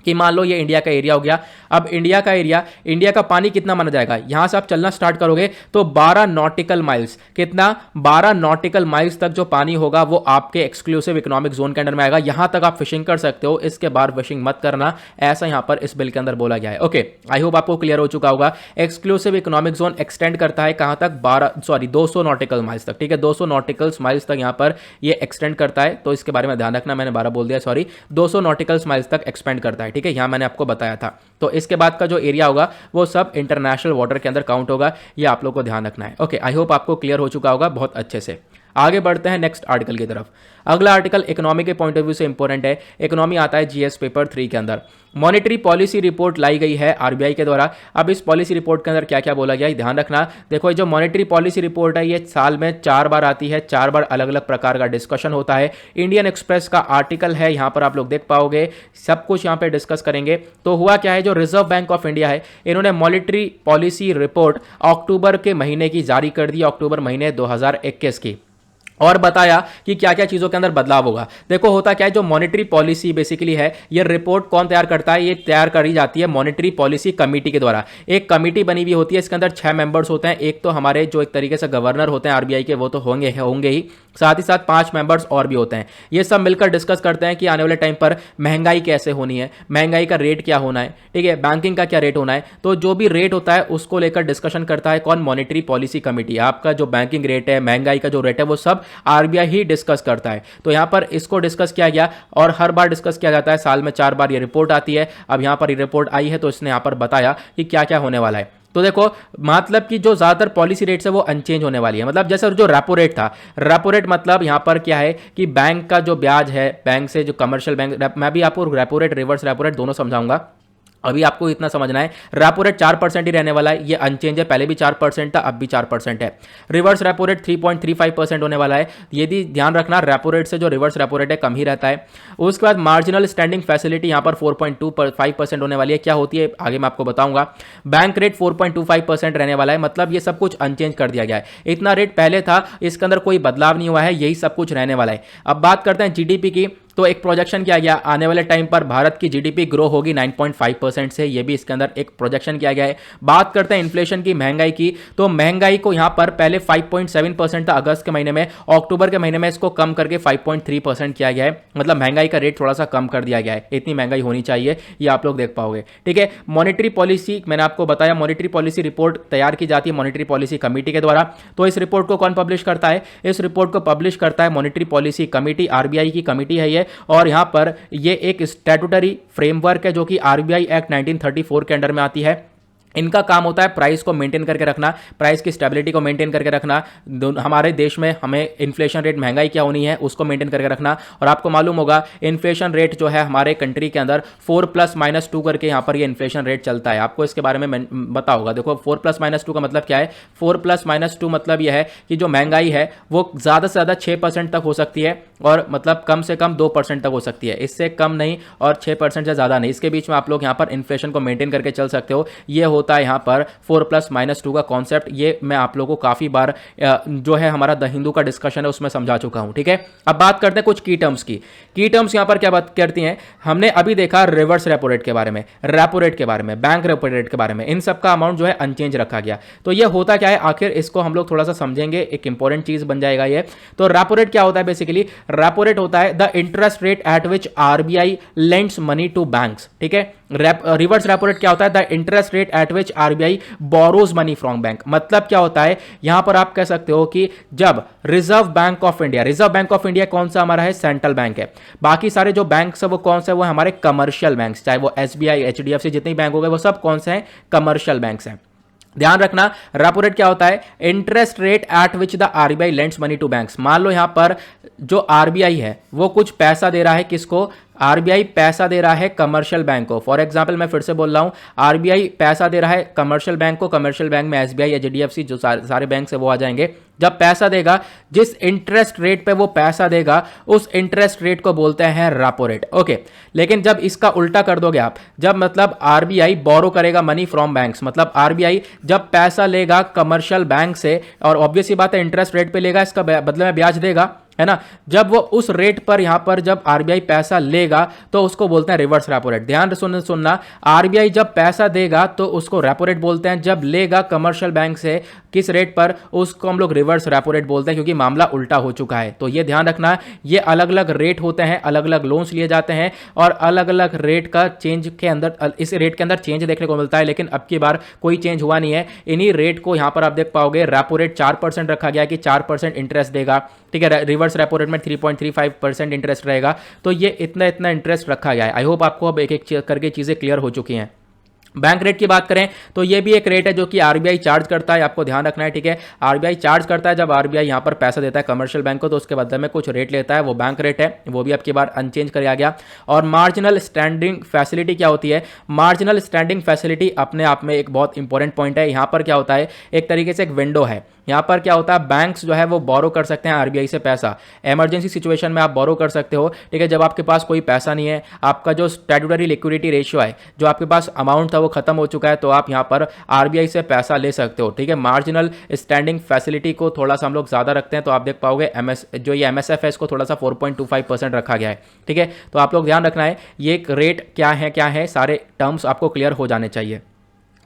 S1: कि मान लो ये इंडिया का एरिया हो गया। अब इंडिया का एरिया, इंडिया का पानी कितना माना जाएगा, यहां से आप चलना स्टार्ट करोगे तो 12 नॉटिकल माइल्स, कितना, 12 नॉटिकल माइल्स तक जो पानी होगा वो आपके एक्सक्लूसिव इकोनॉमिक जोन के अंडर में आएगा। यहां तक आप फिशिंग कर सकते हो, इसके बाद फिशिंग मत करना, ऐसा यहां पर इस बिल के अंदर बोला गया है। ओके, आई होप आपको क्लियर हो चुका होगा। एक्सक्लूसिव इकोनॉमिक जोन एक्सटेंड करता है कहां तक, 200 नॉटिकल माइल्स तक। ठीक है, 200 नॉटिकल माइल्स तक यहां पर ये एक्सटेंड करता है। तो इसके बारे में ध्यान रखना, मैंने 12 बोल दिया, सॉरी, 200 नॉटिकल माइल्स तक एक्सपेंड करता है। ठीक है, यहां मैंने आपको बताया था। तो इसके बाद का जो एरिया होगा वो सब इंटरनेशनल वाटर के अंदर काउंट होगा। ये आप लोग को ध्यान रखना है। ओके, आई होप आपको क्लियर हो चुका होगा बहुत अच्छे से। आगे बढ़ते हैं नेक्स्ट आर्टिकल की तरफ। अगला आर्टिकल इकोनॉमी के पॉइंट ऑफ व्यू से इंपॉर्टेंट है। इकोनॉमी आता है जीएस पेपर 3 के अंदर। मॉनेटरी पॉलिसी रिपोर्ट लाई गई है आरबीआई के द्वारा। अब इस पॉलिसी रिपोर्ट के अंदर क्या क्या बोला गया है ध्यान रखना। देखो, ये जो मॉनेटरी पॉलिसी रिपोर्ट है ये साल में 4 बार आती है, 4 बार अलग अलग प्रकार का डिस्कशन होता है। इंडियन एक्सप्रेस का आर्टिकल है, यहां पर आप लोग देख पाओगे, सब कुछ यहां पे डिस्कस करेंगे। तो हुआ क्या है, जो रिजर्व बैंक ऑफ इंडिया है इन्होंने मॉनेटरी पॉलिसी रिपोर्ट अक्टूबर के महीने की जारी कर दी, अक्टूबर महीने 2021 की, और बताया कि क्या क्या चीज़ों के अंदर बदलाव होगा। देखो होता क्या है, जो मॉनेटरी पॉलिसी बेसिकली है, ये रिपोर्ट कौन तैयार करता है, ये तैयार करी जाती है मॉनेटरी पॉलिसी कमेटी के द्वारा। एक कमेटी बनी हुई होती है, इसके अंदर 6 मेंबर्स होते हैं। एक तो हमारे जो एक तरीके से गवर्नर होते हैं आरबीआई के, वो तो होंगे ही, साथ ही साथ 5 मेंबर्स और भी होते हैं। ये सब मिलकर डिस्कस करते हैं कि आने वाले टाइम पर महंगाई कैसे होनी है, महंगाई का रेट क्या होना है, ठीक है, बैंकिंग का क्या रेट होना है। तो जो भी रेट होता है उसको लेकर डिस्कशन करता है कौन, मॉनेटरी पॉलिसी कमेटी। आपका जो बैंकिंग रेट है, महंगाई का जो रेट है, वो सब आरबीआई ही डिस्कस करता है। तो यहां पर इसको डिस्कस किया गया और हर बार डिस्कस किया जाता है, साल में 4 बार ये रिपोर्ट आती है। अब यहां पर ये रिपोर्ट आई है तो इसने यहां पर बताया कि क्या क्या होने वाला है। तो देखो, मतलब कि जो ज्यादातर पॉलिसी रेट्स है वो अनचेंज होने वाली है। मतलब जैसे जो रेपो रेट था, रेपो रेट मतलब यहां पर क्या है कि बैंक का जो ब्याज है, बैंक से जो कमर्शियल बैंक, मैं भी आपको repo rate, reverse repo rate दोनों समझाऊंगा, अभी आपको इतना समझना है। रेपो रेट 4% ही रहने वाला है, ये अनचेंज है, पहले भी 4% था, अब भी 4% है। रिवर्स रेपो रेट 3.35% होने वाला है, ये भी ध्यान रखना, रेपो रेट से जो रिवर्स रेपो रेट है कम ही रहता है। उसके बाद मार्जिनल स्टैंडिंग फैसिलिटी यहाँ पर 4.25% होने वाली है। क्या होती है आगे मैं आपको बताऊंगा। बैंक रेट 4.25% रहने वाला है, मतलब ये सब कुछ अनचेंज कर दिया गया है। इतना रेट पहले था, इसके अंदर कोई बदलाव नहीं हुआ है, यही सब कुछ रहने वाला है। अब बात करते हैं जीडीपी की। तो एक प्रोजेक्शन किया गया, आने वाले टाइम पर भारत की जीडीपी ग्रो होगी 9.5% से, ये भी इसके अंदर एक प्रोजेक्शन किया गया है। बात करते हैं इन्फ्लेशन की, महंगाई की। तो महंगाई को यहां पर पहले 5.7% था अगस्त के महीने में, अक्टूबर के महीने में इसको कम करके 5.3% किया गया है। मतलब महंगाई का रेट थोड़ा सा कम कर दिया गया है। इतनी महंगाई होनी चाहिए, ये आप लोग देख पाओगे। ठीक है, मॉनेटरी पॉलिसी मैंने आपको बताया, मॉनेटरी पॉलिसी रिपोर्ट तैयार की जाती है मॉनेटरी पॉलिसी कमेटी के द्वारा। तो इस रिपोर्ट को कौन पब्लिश करता है, इस रिपोर्ट को पब्लिश करता है मॉनेटरी पॉलिसी कमेटी, आरबीआई की कमेटी है ये। और यहां पर ये एक स्टैट्यूटरी फ्रेमवर्क है जो कि आरबीआई एक्ट 1934 के अंडर में आती है। इनका काम होता है प्राइस को मेंटेन करके रखना, प्राइस की स्टेबिलिटी को मेंटेन करके रखना। हमारे देश में हमें इन्फ्लेशन रेट, महंगाई क्या होनी है उसको मेंटेन करके रखना। और आपको मालूम होगा इन्फ्लेशन रेट जो है हमारे कंट्री के अंदर 4+-2 करके यहाँ पर ये इन्फ्लेशन रेट चलता है। आपको इसके बारे में पता होगा। देखो 4+-2 का मतलब क्या है, 4+-2 मतलब यह है कि जो महंगाई है वो ज़्यादा से ज़्यादा 6% तक हो सकती है, और मतलब कम से कम 2% तक हो सकती है, इससे कम नहीं और 6% से ज़्यादा नहीं। इसके बीच में आप लोग यहाँ पर इन्फ्लेशन को मेंटेन करके चल सकते हो। ये होता है यहां पर 4+-2 का कॉन्सेप्ट। ये मैं आप लोगों को काफी बार जो है हमारा द हिंदू का डिस्कशन है उसमें समझा चुका हूं। ठीक है, अब बात करते हैं कुछ की टर्म्स की। की टर्म्स यहां पर क्या बात करती हैं, हमने अभी देखा रिवर्स रेपो रेट के बारे में, रेपो रेट के बारे में, बैंक रेपो रेट के बारे में, इन सब का अमाउंट जो है अनचेंज रखा गया। तो ये होता क्या है आखिर, इसको हम लोग थोड़ा सा समझेंगे, एक इंपॉर्टेंट चीज बन जाएगा ये। तो रेपो रेट क्या होता है, बेसिकली रेपो रेट होता है the interest rate at which RBI lends money to banks. ठीक है, रिवर्स रेपो रेट क्या होता है, the interest rate at which RBI borrows money from bank. मतलब क्या होता है, यहां पर आप कह सकते हो कि जब रिजर्व बैंक ऑफ इंडिया कौन सा हमारा है, सेंट्रल बैंक है। बाकी सारे जो बैंक है वो कौन से, वो हमारे कमर्शियल बैंक, चाहे वो एसबीआई, एचडीएफसी, जितने बैंक हो गए वो सब कौन से हैं, कमर्शियल बैंक हैं। ध्यान रखना, रेपो रेट क्या होता है, interest rate at which the RBI lends money to banks. मान लो यहां पर जो आरबीआई है वो कुछ पैसा दे रहा है, किसको, आरबीआई पैसा दे रहा है कमर्शियल बैंक को। फॉर एग्जांपल मैं फिर से बोल रहा हूं, आरबीआई पैसा दे रहा है कमर्शियल बैंक को, कमर्शियल बैंक में एसबीआई, एचडीएफसी, जो सारे बैंक है वो आ जाएंगे। जब पैसा देगा, जिस इंटरेस्ट रेट पे वो पैसा देगा उस इंटरेस्ट रेट को बोलते हैं रेपो रेट। ओके, लेकिन जब इसका उल्टा कर दोगे आप, जब मतलब आरबीआई बोरो करेगा मनी फ्रॉम बैंक्स, मतलब आरबीआई जब पैसा लेगा कमर्शियल बैंक से, और ऑब्वियस बात है इंटरेस्ट रेट पे लेगा, इसका बदले में ब्याज देगा, है ना। जब वो उस रेट पर यहां पर जब आरबीआई पैसा लेगा तो उसको बोलते हैं रिवर्स रेपो रेट। ध्यान सुनना, आरबीआई जब पैसा देगा तो उसको रेपो रेट बोलते हैं, जब लेगा कमर्शियल बैंक से किस रेट पर, उसको हम लोग रिवर्स रेपो रेट बोलते हैं, क्योंकि मामला उल्टा हो चुका है। तो ये ध्यान रखना, ये अलग अलग रेट होते हैं, अलग अलग लोन्स लिए जाते हैं और अलग अलग रेट का चेंज के अंदर, इस रेट के अंदर चेंज देखने को मिलता है, लेकिन अब की बार कोई चेंज हुआ नहीं है। इन्हीं रेट को यहां पर आप देख पाओगे, रेपो रेट 4% रखा गया कि 4% इंटरेस्ट देगा, ठीक है। रिवर्स रेपो रेट में 3.35% इंटरेस्ट रहेगा। तो ये इतना इंटरेस्ट रखा गया है। आई होप आपको अब एक एक करके चीजें क्लियर हो चुकी हैं। बैंक रेट की बात करें तो ये भी एक रेट है जो कि आरबीआई चार्ज करता है, आपको ध्यान रखना है, ठीक है। आरबीआई चार्ज करता है, जब आरबीआई यहां पर पैसा देता है कमर्शियल बैंक को तो उसके बदले में कुछ रेट लेता है, वो बैंक रेट है, वो भी आपकी बार अनचेंज किया गया। और मार्जिनल स्टैंडिंग फैसिलिटी क्या होती है, मार्जिनल स्टैंडिंग फैसिलिटी अपने आप में एक बहुत इंपॉर्टेंट पॉइंट है। यहां पर क्या होता है, एक तरीके से एक विंडो है, यहां पर क्या होता है, बैंक्स जो है वो बोरो कर सकते हैं आरबीआई से पैसा, इमरजेंसी सिचुएशन में आप बोरो कर सकते हो, ठीक है। जब आपके पास कोई पैसा नहीं है, आपका जो स्टैट्यूटरी लिक्विडिटी रेशियो है, जो आपके पास अमाउंट था वो खत्म हो चुका है, तो आप यहां पर आरबीआई से पैसा ले सकते हो, ठीक है। मार्जिनल स्टैंडिंग फैसिलिटी को थोड़ा सा हम लोग ज्यादा रखते हैं, तो आप देख पाओगे जो ये एमएसएफ है इसको थोड़ा सा 4.25% रखा गया है, ठीक है। तो आप लोग ध्यान रखना है, ये रेट क्या है, सारे टर्म्स आपको क्लियर हो जाने चाहिए।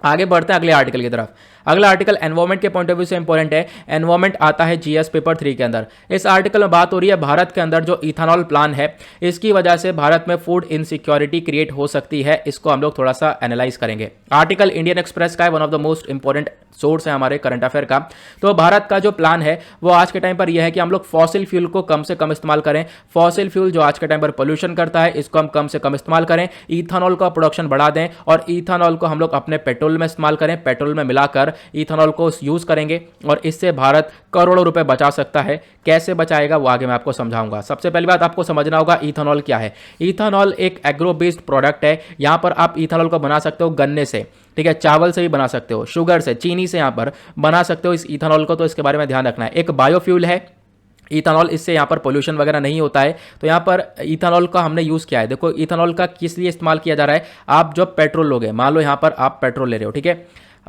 S1: आगे बढ़ते हैं अगले आर्टिकल की तरफ। अगला आर्टिकल एनवायरमेंट के पॉइंट ऑफ व्यू से इंपॉर्टेंट है। एनवायरमेंट आता है जीएस पेपर 3 के अंदर। इस आर्टिकल में बात हो रही है भारत के अंदर जो इथेनॉल प्लान है, इसकी वजह से भारत में फूड इनसिक्योरिटी क्रिएट हो सकती है, इसको हम लोग थोड़ा सा एनालाइज करेंगे। आर्टिकल इंडियन एक्सप्रेस का है, one of the most important source है हमारे करंट अफेयर का। तो भारत का जो प्लान है वो आज के टाइम पर यह है कि हम लोग फॉसिल फ्यूल को कम से कम इस्तेमाल करें। फॉसिल फ्यूल जो आज के टाइम पर पोल्यूशन करता है, इसको हम कम से कम इस्तेमाल करें, इथेनॉल का प्रोडक्शन बढ़ा दें और इथेनॉल को हम लोग अपने पेट्रोल में इस्तेमाल करें, पेट्रोल में मिलाकर इथेनॉल को यूज करेंगे और इससे भारत करोड़ों रुपए बचा सकता है। कैसे बचाएगा वो आगे मैं आपको समझाऊंगा। सबसे पहली बात आपको समझना होगा इथेनॉल क्या है। इथेनॉल एक एग्रो बेस्ड प्रोडक्ट है। यहां पर आप इथेनॉल को बना सकते हो गन्ने से, ठीक है, चावल से भी बना सकते हो, शुगर से, चीनी से यहां पर बना सकते हो इस इथेनॉल को। तो इसके बारे में ध्यान रखना है। एक बायोफ्यूल है इथेनॉल, इससे यहाँ पर पोल्यूशन वगैरह नहीं होता है। तो यहाँ पर इथेनॉल का हमने यूज़ किया है। देखो इथेनॉल का किस लिए इस्तेमाल किया जा रहा है, आप जब पेट्रोल लोगे, मान लो यहाँ पर आप पेट्रोल ले रहे हो, ठीक है,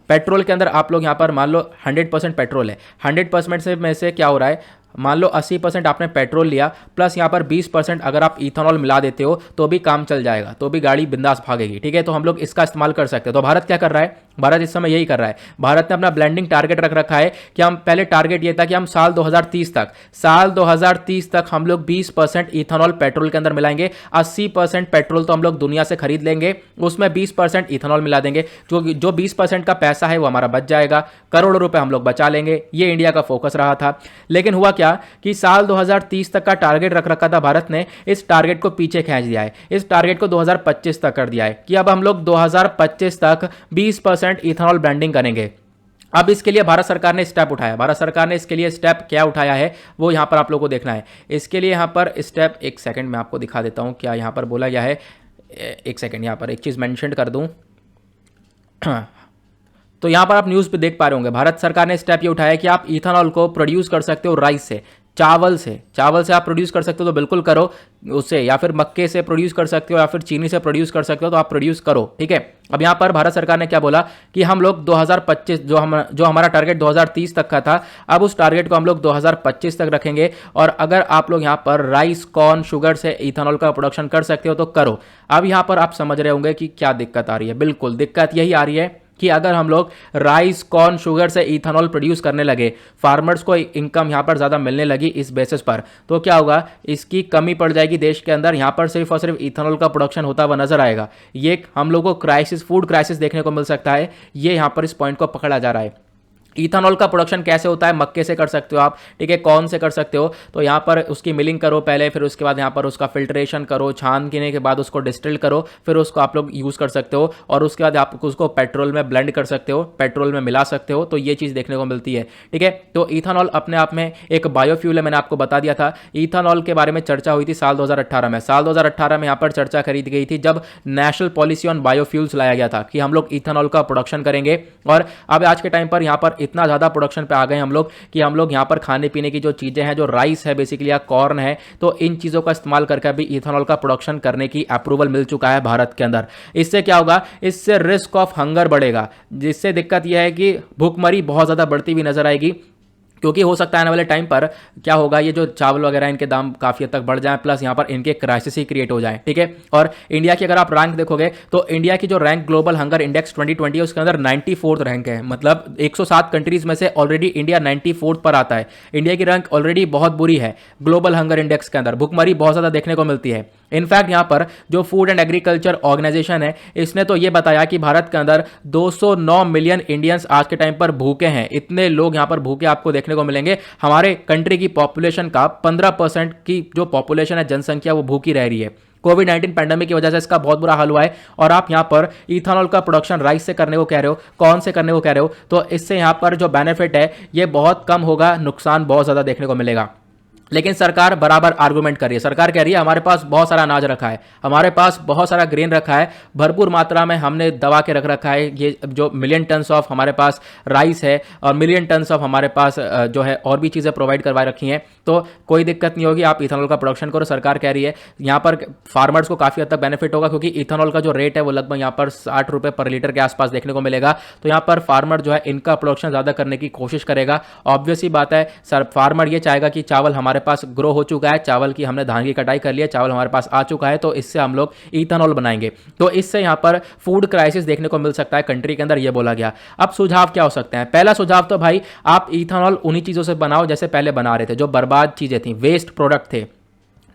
S1: पेट्रोल के अंदर आप लोग यहाँ पर मान लो 100% पेट्रोल है, 100% से में से क्या हो रहा है, मान लो 80% आपने पेट्रोल लिया प्लस यहाँ पर 20% अगर आप इथेनॉल मिला देते हो तो भी काम चल जाएगा, तो भी गाड़ी बिंदास भागेगी, ठीक है। तो हम लोग इसका इस्तेमाल कर सकते हैं। तो भारत क्या कर रहा है, भारत इस समय यही कर रहा है। भारत ने अपना ब्लेंडिंग टारगेट रख रखा है कि हम पहले टारगेट ये था कि हम साल 2030 तक हम लोग 20% इथेनॉल पेट्रोल के अंदर मिलाएंगे। 80% पेट्रोल तो हम लोग दुनिया से खरीद लेंगे, उसमें 20% इथेनॉल मिला देंगे। जो 20% का पैसा है वो हमारा बच जाएगा, करोड़ों रुपए हम लोग बचा लेंगे। ये इंडिया का फोकस रहा था। लेकिन हुआ क्या कि साल 2030 तक का टारगेट रख रखा था भारत ने, इस टारगेट को पीछे खींच दिया है। इस टारगेट को 2025 तक कर दिया है कि अब हम लोग 2025 तक 20% इथेनॉल ब्लेंडिंग करेंगे। अब इसके लिए भारत सरकार ने स्टेप उठाया। भारत सरकार ने इसके लिए स्टेप क्या उठाया है वो यहां पर आप लोगों को देखना है। इसके लिए यहां पर स्टेप, एक सेकंड में आपको दिखा देता हूं क्या यहां पर बोला गया है। एक सेकंड, यहां पर एक चीज मेंशन कर दूं। तो यहां पर आप न्यूज़ पे देख पा रहे होंगे, भारत सरकार ने स्टेप ये उठाया कि आप इथेनॉल को प्रोड्यूस कर सकते हो राइस से, चावल से आप प्रोड्यूस कर सकते हो तो बिल्कुल करो उससे, या फिर मक्के से प्रोड्यूस कर सकते हो, या फिर चीनी से प्रोड्यूस कर सकते हो तो आप प्रोड्यूस करो, ठीक है। अब यहाँ पर भारत सरकार ने क्या बोला कि हम लोग 2025 जो हमारा टारगेट 2030 तक का था, अब उस टारगेट को हम लोग 2025 तक रखेंगे। और अगर आप लोग यहाँ पर राइस, कॉर्न, शुगर से इथेनॉल का प्रोडक्शन कर सकते हो तो करो। अब यहाँ पर आप समझ रहे होंगे कि क्या दिक्कत आ रही है। बिल्कुल दिक्कत यही आ रही है कि अगर हम लोग राइस कॉर्न शुगर से इथेनॉल प्रोड्यूस करने लगे, फार्मर्स को इनकम यहाँ पर ज़्यादा मिलने लगी इस बेसिस पर, तो क्या होगा, इसकी कमी पड़ जाएगी देश के अंदर। यहाँ पर सिर्फ और सिर्फ इथेनॉल का प्रोडक्शन होता हुआ नजर आएगा। ये हम लोग को क्राइसिस, फूड क्राइसिस देखने को मिल सकता है। ये यहाँ पर इस पॉइंट को पकड़ा जा रहा है। इथेनॉल का प्रोडक्शन कैसे होता है, मक्के से कर सकते हो आप, ठीक है, कॉर्न से कर सकते हो। तो यहाँ पर उसकी मिलिंग करो पहले, फिर उसके बाद यहाँ पर उसका फिल्ट्रेशन करो, छानने के बाद उसको डिस्टिल करो, फिर उसको आप लोग यूज़ कर सकते हो, और उसके बाद आप उसको पेट्रोल में ब्लेंड कर सकते हो, पेट्रोल में मिला सकते हो। तो ये चीज़ देखने को मिलती है, ठीक है। तो इथेनॉल अपने आप में एक बायोफ्यूल है, मैंने आपको बता दिया था। इथेनॉल के बारे में चर्चा हुई थी साल 2018 में। साल 2018 में यहाँ पर चर्चा करी गई थी जब नेशनल पॉलिसी ऑन बायोफ्यूल्स लाया गया था कि हम लोग इथेनॉल का प्रोडक्शन करेंगे। और अब आज के टाइम पर यहाँ पर इतना ज़्यादा प्रोडक्शन पे आ गए हम लोग कि हम लोग यहाँ पर खाने पीने की जो चीज़ें हैं, जो राइस है बेसिकली या कॉर्न है, तो इन चीज़ों का इस्तेमाल करके अभी इथेनॉल का प्रोडक्शन करने की अप्रूवल मिल चुका है भारत के अंदर। इससे क्या होगा, इससे रिस्क ऑफ हंगर बढ़ेगा, जिससे दिक्कत यह है कि भूखमरी बहुत ज़्यादा बढ़ती हुई नजर आएगी। क्योंकि हो सकता है आने वाले टाइम पर क्या होगा, ये जो चावल वगैरह इनके दाम काफ़ी हद तक बढ़ जाएं, प्लस यहाँ पर इनके क्राइसिस ही क्रिएट हो जाए, ठीक है। और इंडिया की अगर आप रैंक देखोगे तो इंडिया की जो रैंक ग्लोबल हंगर इंडेक्स 2020 है, उसके अंदर 94th रैंक है। मतलब 107 कंट्रीज में से ऑलरेडी इंडिया 94th पर आता है। इंडिया की रैंक ऑलरेडी बहुत बुरी है ग्लोबल हंगर इंडेक्स के अंदर, भुखमरी बहुत ज़्यादा देखने को मिलती है। इनफैक्ट यहाँ पर जो फूड एंड एग्रीकल्चर ऑर्गेनाइजेशन है, इसने तो ये बताया कि भारत के अंदर 209 मिलियन इंडियंस आज के टाइम पर भूखे हैं। इतने लोग यहाँ पर भूखे आपको देखने को मिलेंगे। हमारे कंट्री की पॉपुलेशन का 15% की जो पॉपुलेशन है, जनसंख्या, वो भूखी रह रही है। कोविड-19 पैंडेमिक की वजह से इसका बहुत बुरा हाल हुआ है। और आप यहाँ पर इथेनॉल का प्रोडक्शन राइस से करने को कह रहे हो, कॉर्न से करने को कह रहे हो, तो इससे यहाँ पर जो बेनिफिट है ये बहुत कम होगा, नुकसान बहुत ज़्यादा देखने को मिलेगा। लेकिन सरकार बराबर आर्गुमेंट कर रही है। सरकार कह रही है हमारे पास बहुत सारा अनाज रखा है, हमारे पास बहुत सारा ग्रेन रखा है, भरपूर मात्रा में हमने दबा के रख रखा है। ये जो मिलियन टन्स ऑफ हमारे पास राइस है और मिलियन टन्स ऑफ हमारे पास जो है और भी चीज़ें प्रोवाइड करवा रखी हैं, तो कोई दिक्कत नहीं होगी, आप इथेनॉल का प्रोडक्शन करो। सरकार कह रही है यहाँ पर फार्मर्स को काफ़ी हद तक बेनिफिट होगा, क्योंकि इथेनॉल का जो रेट है वो लगभग यहाँ पर 60 रुपये पर लीटर के आसपास देखने को मिलेगा। तो यहाँ पर फार्मर जो है इनका प्रोडक्शन ज़्यादा करने की कोशिश करेगा। ऑब्वियस ही बात है, सर फार्मर ये चाहेगा कि चावल हमारे पास ग्रो हो चुका है, चावल की हमने धान की कटाई कर लिया, चावल हमारे पास आ चुका है, तो इससे हम लोग इथेनॉल बनाएंगे। तो इससे यहां पर फूड क्राइसिस देखने को मिल सकता है कंट्री के अंदर, यह बोला गया। अब सुझाव क्या हो सकते हैं? पहला सुझाव तो भाई आप इथेनॉल उन्हीं चीजों से बनाओ जैसे पहले बना रहे थे, जो बर्बाद चीजें थी, वेस्ट प्रोडक्ट थे,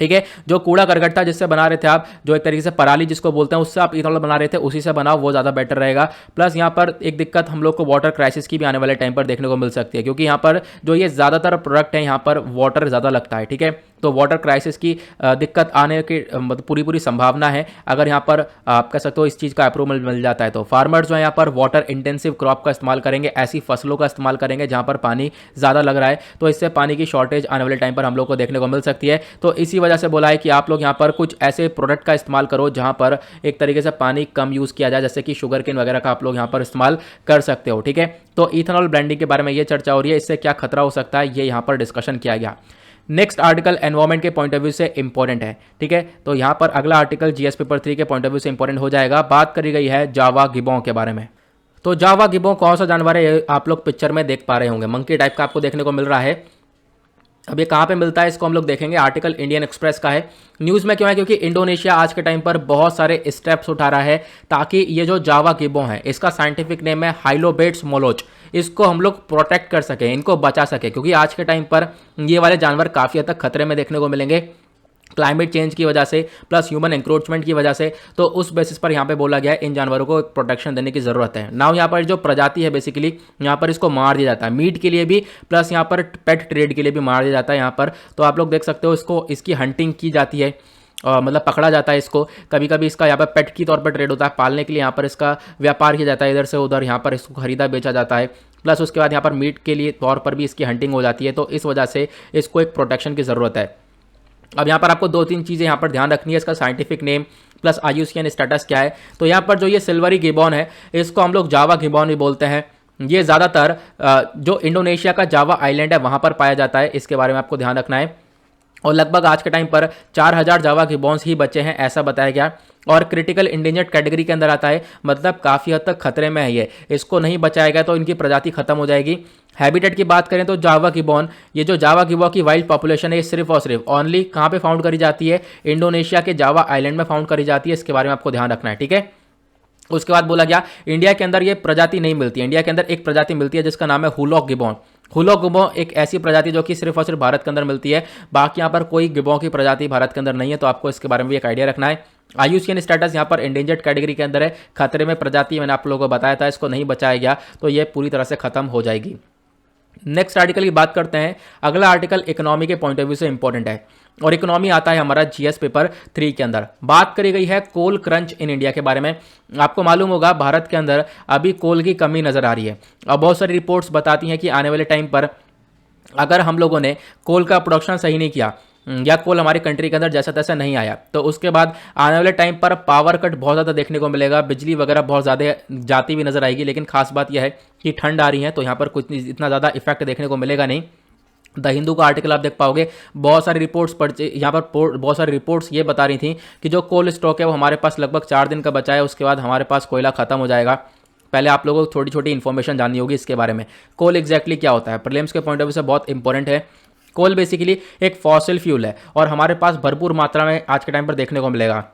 S1: ठीक है। जो कूड़ा करकट था जिससे बना रहे थे आप, जो एक तरीके से पराली जिसको बोलते हैं, उससे आप इथेनॉल बना रहे थे, उसी से बनाओ, वो ज़्यादा बेटर रहेगा। प्लस यहाँ पर एक दिक्कत हम लोग को वाटर क्राइसिस की भी आने वाले टाइम पर देखने को मिल सकती है, क्योंकि यहाँ पर जो ये ज़्यादातर प्रोडक्ट है यहाँ पर वाटर ज़्यादा लगता है, ठीक है। तो वाटर क्राइसिस की दिक्कत आने की पूरी संभावना है। अगर यहाँ पर आप कह सकते हो इस चीज़ का अप्रूवल मिल जाता है, तो फार्मर्स जो है यहाँ पर वाटर इंटेंसिव क्रॉप का इस्तेमाल करेंगे, ऐसी फसलों का इस्तेमाल करेंगे जहाँ पर पानी ज़्यादा लग रहा है, तो इससे पानी की शॉर्टेज आने वाले टाइम पर हम लोग को देखने को मिल सकती है। तो इसी वजह से बोला है कि आप लोग यहाँ पर कुछ ऐसे प्रोडक्ट का इस्तेमाल करो जहाँ पर एक तरीके से पानी कम यूज़ किया जाए, जैसे कि शुगर केन वगैरह का आप लोग यहाँ पर इस्तेमाल कर सकते हो, ठीक है। तो इथेनॉल ब्लेंडिंग के बारे में ये चर्चा हो रही है, इससे क्या खतरा हो सकता है ये यहाँ पर डिस्कशन किया गया। नेक्स्ट आर्टिकल एनवायरमेंट के पॉइंट ऑफ व्यू से इंपॉर्टेंट है, ठीक है। तो यहाँ पर अगला आर्टिकल जीएस पेपर 3 के पॉइंट ऑफ व्यू से इंपॉर्टेंट हो जाएगा। बात करी गई है जावा गिबों के बारे में। तो जावा गिबों कौन सा जानवर है, आप लोग पिक्चर में देख पा रहे होंगे, मंकी टाइप का आपको देखने को मिल रहा है। अब ये कहाँ पे मिलता है इसको हम लोग देखेंगे। आर्टिकल इंडियन एक्सप्रेस का है। न्यूज़ में क्यों है? क्योंकि इंडोनेशिया आज के टाइम पर बहुत सारे स्टेप्स उठा रहा है ताकि ये जो जावा गिबों है, इसका साइंटिफिक नेम है हाइलोबेट्स मोलोच, इसको हम लोग प्रोटेक्ट कर सकें, इनको बचा सके, क्योंकि आज के टाइम पर ये वाले जानवर काफ़ी हद तक खतरे में देखने को मिलेंगे क्लाइमेट चेंज की वजह से, प्लस ह्यूमन एंक्रोचमेंट की वजह से। तो उस बेसिस पर यहाँ पे बोला गया है इन जानवरों को प्रोटेक्शन देने की ज़रूरत है। नाउ यहाँ पर जो प्रजाति है बेसिकली यहाँ पर इसको मार दिया जाता है, मीट के लिए भी, प्लस यहाँ पर पेट ट्रेड के लिए भी मार दिया जाता है यहाँ पर। तो आप लोग देख सकते हो इसको, इसकी हंटिंग की जाती है, मतलब पकड़ा जाता है इसको। कभी कभी इसका यहाँ पर पेट की तौर पर ट्रेड होता है, पालने के लिए यहाँ पर इसका व्यापार किया जाता है, इधर से उधर यहाँ पर इसको खरीदा बेचा जाता है। प्लस उसके बाद यहाँ पर मीट के लिए तौर पर भी इसकी हंटिंग हो जाती है। तो इस वजह से इसको एक प्रोटेक्शन की ज़रूरत है। अब यहाँ पर आपको 2-3 चीज़ें यहाँ पर ध्यान रखनी है, इसका scientific name plus IUCN status क्या है। तो यहाँ पर जो ये सिल्वरी गिबॉन है, इसको हम लोग जावा गिबॉन भी बोलते हैं। ये ज़्यादातर जो इंडोनेशिया का जावा आइलैंड है वहाँ पर पाया जाता है, इसके बारे में आपको ध्यान रखना है। और लगभग आज के टाइम पर 4000 जावा गिबॉन्स ही बचे हैं, ऐसा बताया गया। और क्रिटिकल इंडेंजर्ड कैटेगरी के अंदर आता है, मतलब काफ़ी हद तक खतरे में है ये। इसको नहीं बचाया गया तो इनकी प्रजाति खत्म हो जाएगी। हैबिटेट की बात करें तो जावा गिबॉन, ये जो जावा गिबॉन की वाइल्ड पॉपुलेशन है, ये सिर्फ और सिर्फ ओनली कहाँ पे फाउंड करी जाती है? इंडोनेशिया के जावा आइलैंड में फाउंड करी जाती है। इसके बारे में आपको ध्यान रखना है, ठीक है। उसके बाद बोला गया इंडिया के अंदर ये प्रजाति नहीं मिलती है, इंडिया के अंदर एक प्रजाति मिलती है जिसका नाम है हुलॉक गिबॉन। हुलॉक गिबॉन एक ऐसी प्रजाति जो कि सिर्फ और सिर्फ भारत के अंदर मिलती है, बाकी यहाँ पर कोई गिबॉन की प्रजाति भारत के अंदर नहीं है, तो आपको इसके बारे में भी एक आइडिया रखना है। आईयूसीएन स्टेटस यहाँ पर एंडेंजर्ड कैटेगरी के अंदर है, खतरे में प्रजाति मैंने आप लोगों को बताया था, इसको नहीं बचाया गया तो ये पूरी तरह से खत्म हो जाएगी। नेक्स्ट आर्टिकल की बात करते हैं। अगला आर्टिकल इकोनॉमी के पॉइंट ऑफ व्यू से इंपॉर्टेंट है और इकोनॉमी आता है हमारा जीएस पेपर 3 के अंदर। बात करी गई है कोल क्रंच इन इंडिया के बारे में। आपको मालूम होगा भारत के अंदर अभी कोल की कमी नजर आ रही है और बहुत सारी रिपोर्ट्स बताती हैं कि आने वाले टाइम पर अगर हम लोगों ने कोल का प्रोडक्शन सही नहीं किया या कोल हमारी कंट्री के अंदर जैसा तैसा नहीं आया तो उसके बाद आने वाले टाइम पर पावर कट बहुत ज़्यादा देखने को मिलेगा, बिजली वगैरह बहुत ज़्यादा जाती हुई नजर आएगी। लेकिन खास बात यह है कि ठंड आ रही है तो यहाँ पर कुछ इतना ज़्यादा इफेक्ट देखने को मिलेगा नहीं। द हिंदू का आर्टिकल आप देख पाओगे, बहुत सारी रिपोर्ट्स यहाँ पर बहुत सारी रिपोर्ट्स ये बता रही थी कि जो कोल स्टॉक है वो हमारे पास लगभग 4 दिन का बचा है, उसके बाद हमारे पास कोयला खत्म हो जाएगा। पहले आप लोगों को छोटी छोटी इन्फॉर्मेशन जाननी होगी इसके बारे में। कोल एग्जैक्टली क्या होता है, प्रीलिम्स के पॉइंट ऑफ व्यू से बहुत इंपॉर्टेंट है। कोल बेसिकली एक फॉसिल फ्यूल है और हमारे पास भरपूर मात्रा में आज के टाइम पर देखने को मिलेगा।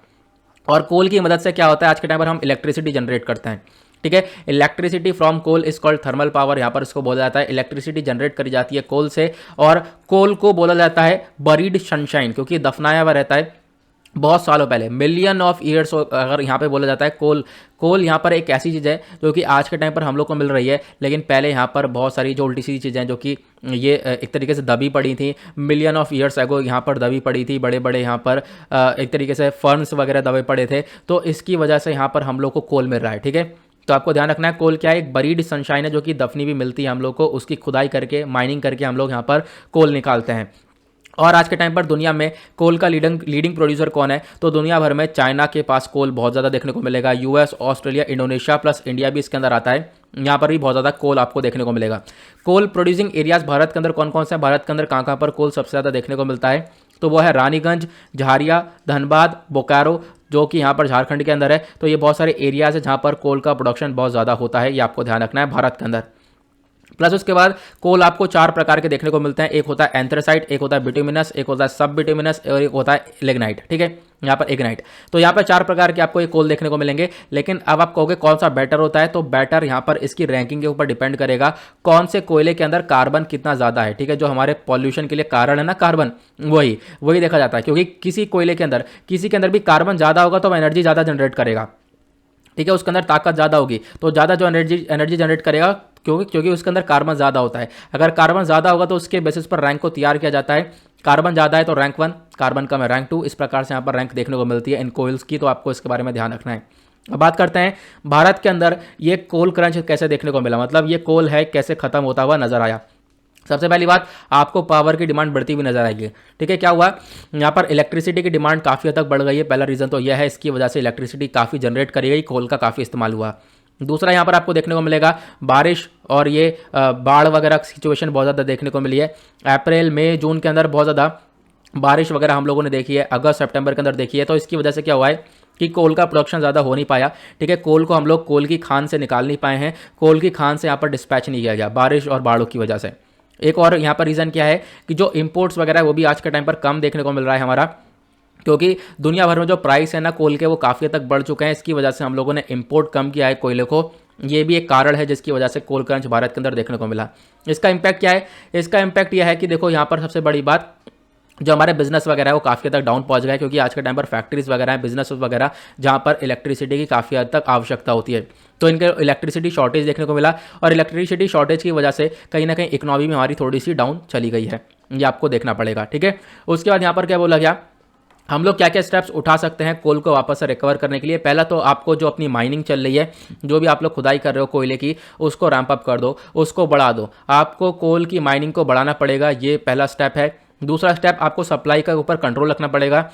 S1: और कोल की मदद से क्या होता है, आज के टाइम पर हम इलेक्ट्रिसिटी जनरेट करते हैं, ठीक है। Electricity from coal is called thermal power, यहाँ पर इसको बोला जाता है। इलेक्ट्रिसिटी जनरेट करी जाती है कोल से और कोल को बोला जाता है बरीड सनशाइन, क्योंकि दफनाया हुआ रहता है बहुत सालों पहले, मिलियन ऑफ ईयर्स। अगर यहाँ पे बोला जाता है कोल यहाँ पर एक ऐसी चीज़ है जो कि आज के टाइम पर हम लोग को मिल रही है, लेकिन पहले यहाँ पर बहुत सारी जो उल्टी सीधी चीज़ें जो कि ये एक तरीके से दबी पड़ी थी, मिलियन ऑफ ईयर्स एगो यहाँ पर दबी पड़ी थी। बड़े बड़े यहाँ पर एक तरीके से फर्न्स वगैरह दबे पड़े थे, तो इसकी वजह से यहाँ पर हम लोग को कोल मिल रहा है, ठीक है। तो आपको ध्यान रखना है कोल क्या है, एक बरीड सनशाइन है जो कि दफनी भी मिलती है हम लोग को, उसकी खुदाई करके माइनिंग करके हम लोग यहाँ पर कोल निकालते हैं। और आज के टाइम पर दुनिया में कोल का लीडिंग प्रोड्यूसर कौन है, तो दुनिया भर में चाइना के पास कोल बहुत ज़्यादा देखने को मिलेगा। US, Australia, Indonesia plus India भी इसके अंदर आता है, यहाँ पर भी बहुत ज़्यादा कोल आपको देखने को मिलेगा। कोल प्रोड्यूसिंग एरियाज भारत के अंदर कौन कौन से हैं, भारत के अंदर कहाँ कहाँ पर कोल सबसे ज़्यादा देखने को मिलता है, तो वो है रानीगंज, झारिया, धनबाद, बोकारो, जो कि यहाँ पर झारखंड के अंदर है। तो ये बहुत सारे एरियाज है जहाँ पर कोल का प्रोडक्शन बहुत ज़्यादा होता है, ये आपको ध्यान रखना है भारत के अंदर। प्लस उसके बाद कोल आपको 4 प्रकार के देखने को मिलते हैं, एक होता है एंथ्रेसाइट, एक होता है बिटुमिनस, एक होता है सब बिटुमिनस और एक होता है लिग्नाइट, ठीक है, यहाँ पर इग्नाइट। तो यहाँ पर 4 प्रकार के आपको ये कोल देखने को मिलेंगे। लेकिन अब आप कहोगे कौन सा बेटर होता है, तो बेटर यहाँ पर इसकी रैंकिंग के ऊपर डिपेंड करेगा कौन से कोयले के अंदर कार्बन कितना ज़्यादा है, ठीक है। जो हमारे पॉल्यूशन के लिए कारण है ना कार्बन, वही देखा जाता है, क्योंकि किसी कोयले के अंदर किसी के अंदर भी कार्बन ज़्यादा होगा तो वह एनर्जी ज़्यादा जनरेट करेगा, ठीक है, उसके अंदर ताकत ज़्यादा होगी तो ज़्यादा जो एनर्जी जनरेट करेगा, क्योंकि उसके अंदर कार्बन ज़्यादा होता है। अगर कार्बन ज़्यादा होगा तो उसके बेसिस पर रैंक को तैयार किया जाता है। कार्बन ज़्यादा है तो रैंक 1, कार्बन कम है रैंक 2, इस प्रकार से यहाँ पर रैंक देखने को मिलती है इन कोयल्स की, तो आपको इसके बारे में ध्यान रखना है। अब बात करते हैं भारत के अंदर ये कोल क्रंच कैसे देखने को मिला, मतलब ये कोल है कैसे खत्म होता हुआ नजर आया। सबसे पहली बात, आपको पावर की डिमांड बढ़ती हुई नजर आएगी, ठीक है। क्या हुआ, यहाँ पर इलेक्ट्रिसिटी की डिमांड काफ़ी हद तक बढ़ गई है। पहला रीज़न तो यह है, इसकी वजह से इलेक्ट्रिसिटी काफ़ी जनरेट करी गई, कोल का काफ़ी इस्तेमाल हुआ। दूसरा यहाँ पर आपको देखने को मिलेगा बारिश और ये बाढ़ वगैरह सिचुएशन बहुत ज़्यादा देखने को मिली है। अप्रैल, मई, जून के अंदर बहुत ज़्यादा बारिश वगैरह हम लोगों ने देखी है, अगस्त, सितंबर के अंदर देखी है। तो इसकी वजह से क्या हुआ है कि कोल का प्रोडक्शन ज़्यादा हो नहीं पाया, ठीक है। कोल को हम लोग कोल की खान से निकाल नहीं पाए हैं, कोल की खान से यहाँ पर डिस्पैच नहीं किया गया बारिश और बाढ़ों की वजह से। एक और यहाँ पर रीज़न क्या है कि जो इंपोर्ट्स वगैरह है वो भी आज के टाइम पर कम देखने को मिल रहा है हमारा, क्योंकि दुनिया भर में जो प्राइस है ना कोल के वो काफ़ी हद तक बढ़ चुके हैं। इसकी वजह से हम लोगों ने इंपोर्ट कम किया है कोयले को, ये भी एक कारण है जिसकी वजह से कोल क्रंच भारत के अंदर देखने को मिला। इसका इम्पैक्ट क्या है, इसका इम्पैक्ट यह है कि देखो यहाँ पर सबसे बड़ी बात, जो हमारे बिजनेस वगैरह है वो काफ़ी हद तक डाउन पहुंच गया है, क्योंकि आज के टाइम पर फैक्ट्रीज वगैरह हैं, बिजनेस वगैरह, जहां पर इलेक्ट्रिसिटी की काफ़ी हद तक आवश्यकता होती है, तो इनके इलेक्ट्रिसिटी शॉर्टेज देखने को मिला। और इलेक्ट्रिसिटी शॉर्टेज की वजह से कहीं ना कहीं इकोनॉमी में हमारी थोड़ी सी डाउन चली गई है, ये आपको देखना पड़ेगा, ठीक है। उसके बाद यहाँ पर क्या बोला गया, हम लोग क्या क्या स्टेप्स उठा सकते हैं कोल को वापस से रिकवर करने के लिए। पहला तो आपको जो अपनी माइनिंग चल रही है, जो भी आप लोग खुदाई कर रहे हो कोयले की, उसको रैंप अप कर दो, उसको बढ़ा दो। आपको कोल की माइनिंग को बढ़ाना पड़ेगा, ये पहला स्टेप है। दूसरा स्टेप, आपको सप्लाई का ऊपर कंट्रोल रखना पड़ेगा।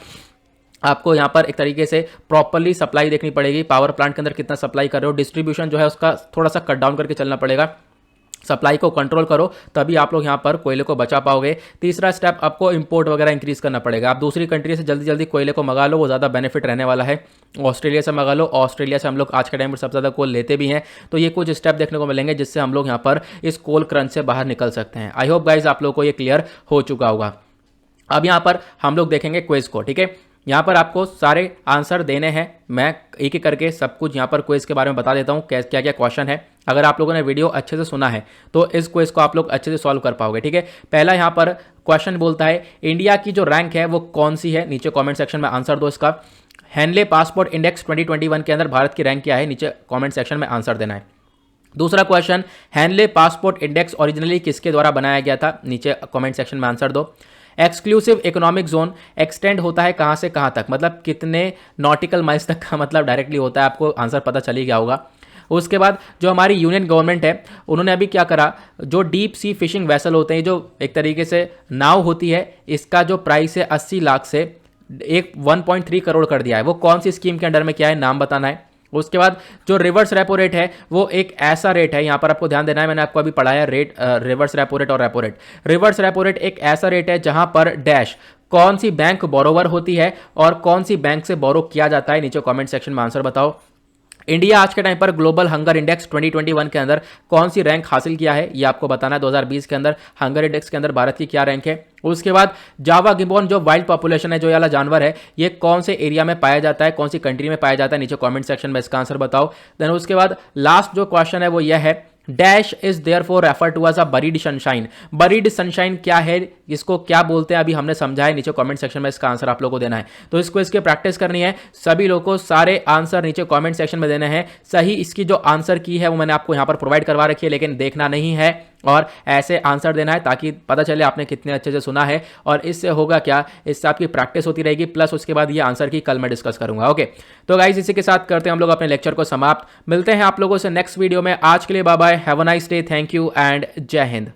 S1: आपको यहाँ पर एक तरीके से प्रॉपर्ली सप्लाई देखनी पड़ेगी, पावर प्लांट के अंदर कितना सप्लाई कर रहे हो, डिस्ट्रीब्यूशन जो है उसका थोड़ा सा कट डाउन करके चलना पड़ेगा। सप्लाई को कंट्रोल करो, तभी आप लोग यहाँ पर कोयले को बचा पाओगे। तीसरा स्टेप, आपको इंपोर्ट वगैरह इंक्रीज करना पड़ेगा। आप दूसरी कंट्री से जल्दी जल्दी कोयले को मंगा लो, वो ज़्यादा बेनिफिट रहने वाला है। ऑस्ट्रेलिया से मंगा लो, ऑस्ट्रेलिया से हम लोग आज के टाइम पर सबसे ज़्यादा कोल लेते भी हैं। तो ये कुछ स्टेप देखने को मिलेंगे जिससे हम लोग यहाँ पर इस कोल क्रंच से बाहर निकल सकते हैं। आई होप गाइज आप लोग को ये क्लियर हो चुका होगा। अब यहाँ पर हम लोग देखेंगे क्विज को, ठीक है। यहाँ पर आपको सारे आंसर देने हैं। मैं एक एक करके सब कुछ यहाँ पर क्विज के बारे में बता देता हूँ, क्या क्या क्वेश्चन है। अगर आप लोगों ने वीडियो अच्छे से सुना है तो इस क्विज को आप लोग अच्छे से सॉल्व कर पाओगे, ठीक है। पहला यहाँ पर क्वेश्चन बोलता है इंडिया की जो रैंक है वो कौन सी है, नीचे कमेंट सेक्शन में आंसर दो इसका। हेनले पासपोर्ट इंडेक्स 2021 के अंदर भारत की रैंक क्या है, नीचे कमेंट सेक्शन में आंसर देना है। दूसरा question, Henley passport index originally किसके द्वारा बनाया गया था, नीचे कमेंट सेक्शन में आंसर दो। एक्सक्लूसिव इकोनॉमिक जोन एक्सटेंड होता है कहाँ से कहाँ तक, मतलब कितने नॉटिकल माइल्स तक का मतलब डायरेक्टली होता है, आपको आंसर पता चल ही गया होगा। उसके बाद जो हमारी यूनियन गवर्नमेंट है उन्होंने अभी क्या करा, जो डीप सी फिशिंग वेसल होते हैं, जो एक तरीके से नाव होती है, इसका जो प्राइस है 80 लाख से 1.3 करोड़ कर दिया है। वो कौन सी स्कीम के अंडर में क्या है, नाम बताना है। उसके बाद जो रिवर्स रेपो रेट है वो एक ऐसा रेट है, यहां पर आपको ध्यान देना है, मैंने आपको अभी पढ़ाया रेट, रिवर्स रेपो रेट और repo rate. Reverse repo rate एक ऐसा रेट है जहां पर डैश कौन सी बैंक बोरोवर होती है और कौन सी बैंक से बोरो किया जाता है, नीचे कमेंट सेक्शन में आंसर बताओ। इंडिया आज के टाइम पर ग्लोबल हंगर इंडेक्स 2021 के अंदर कौन सी रैंक हासिल किया है, ये आपको बताना है। 2020 के अंदर हंगर इंडेक्स के अंदर भारत की क्या रैंक है। उसके बाद जावा गिबोन जो वाइल्ड पॉपुलेशन है, जो वाला जानवर है, ये कौन से एरिया में पाया जाता है, कौन सी कंट्री में पाया जाता है, नीचे कमेंट सेक्शन में इसका आंसर बताओ। देन उसके बाद लास्ट जो क्वेश्चन है वो यह है, dash is there for refer to as a buried sunshine. Buried sunshine क्या है, इसको क्या बोलते हैं, अभी हमने समझा है, नीचे कमेंट सेक्शन में इसका आंसर आप लोगों को देना है। तो इसको इसके प्रैक्टिस करनी है, सभी लोगों को सारे आंसर नीचे कमेंट सेक्शन में देने हैं। सही इसकी जो आंसर की है वो मैंने आपको यहां पर प्रोवाइड करवा रखी है, लेकिन देखना नहीं है और ऐसे आंसर देना है ताकि पता चले आपने कितने अच्छे से सुना है। और इससे होगा क्या, इससे आपकी प्रैक्टिस होती रहेगी, प्लस उसके बाद ये आंसर की कल मैं डिस्कस करूंगा। ओके, तो गाइस इसी के साथ करते हैं हम लोग अपने लेक्चर को समाप्त। मिलते हैं आप लोगों से नेक्स्ट वीडियो में। आज के लिए bye bye, have a nice day, thank you and जय हिंद।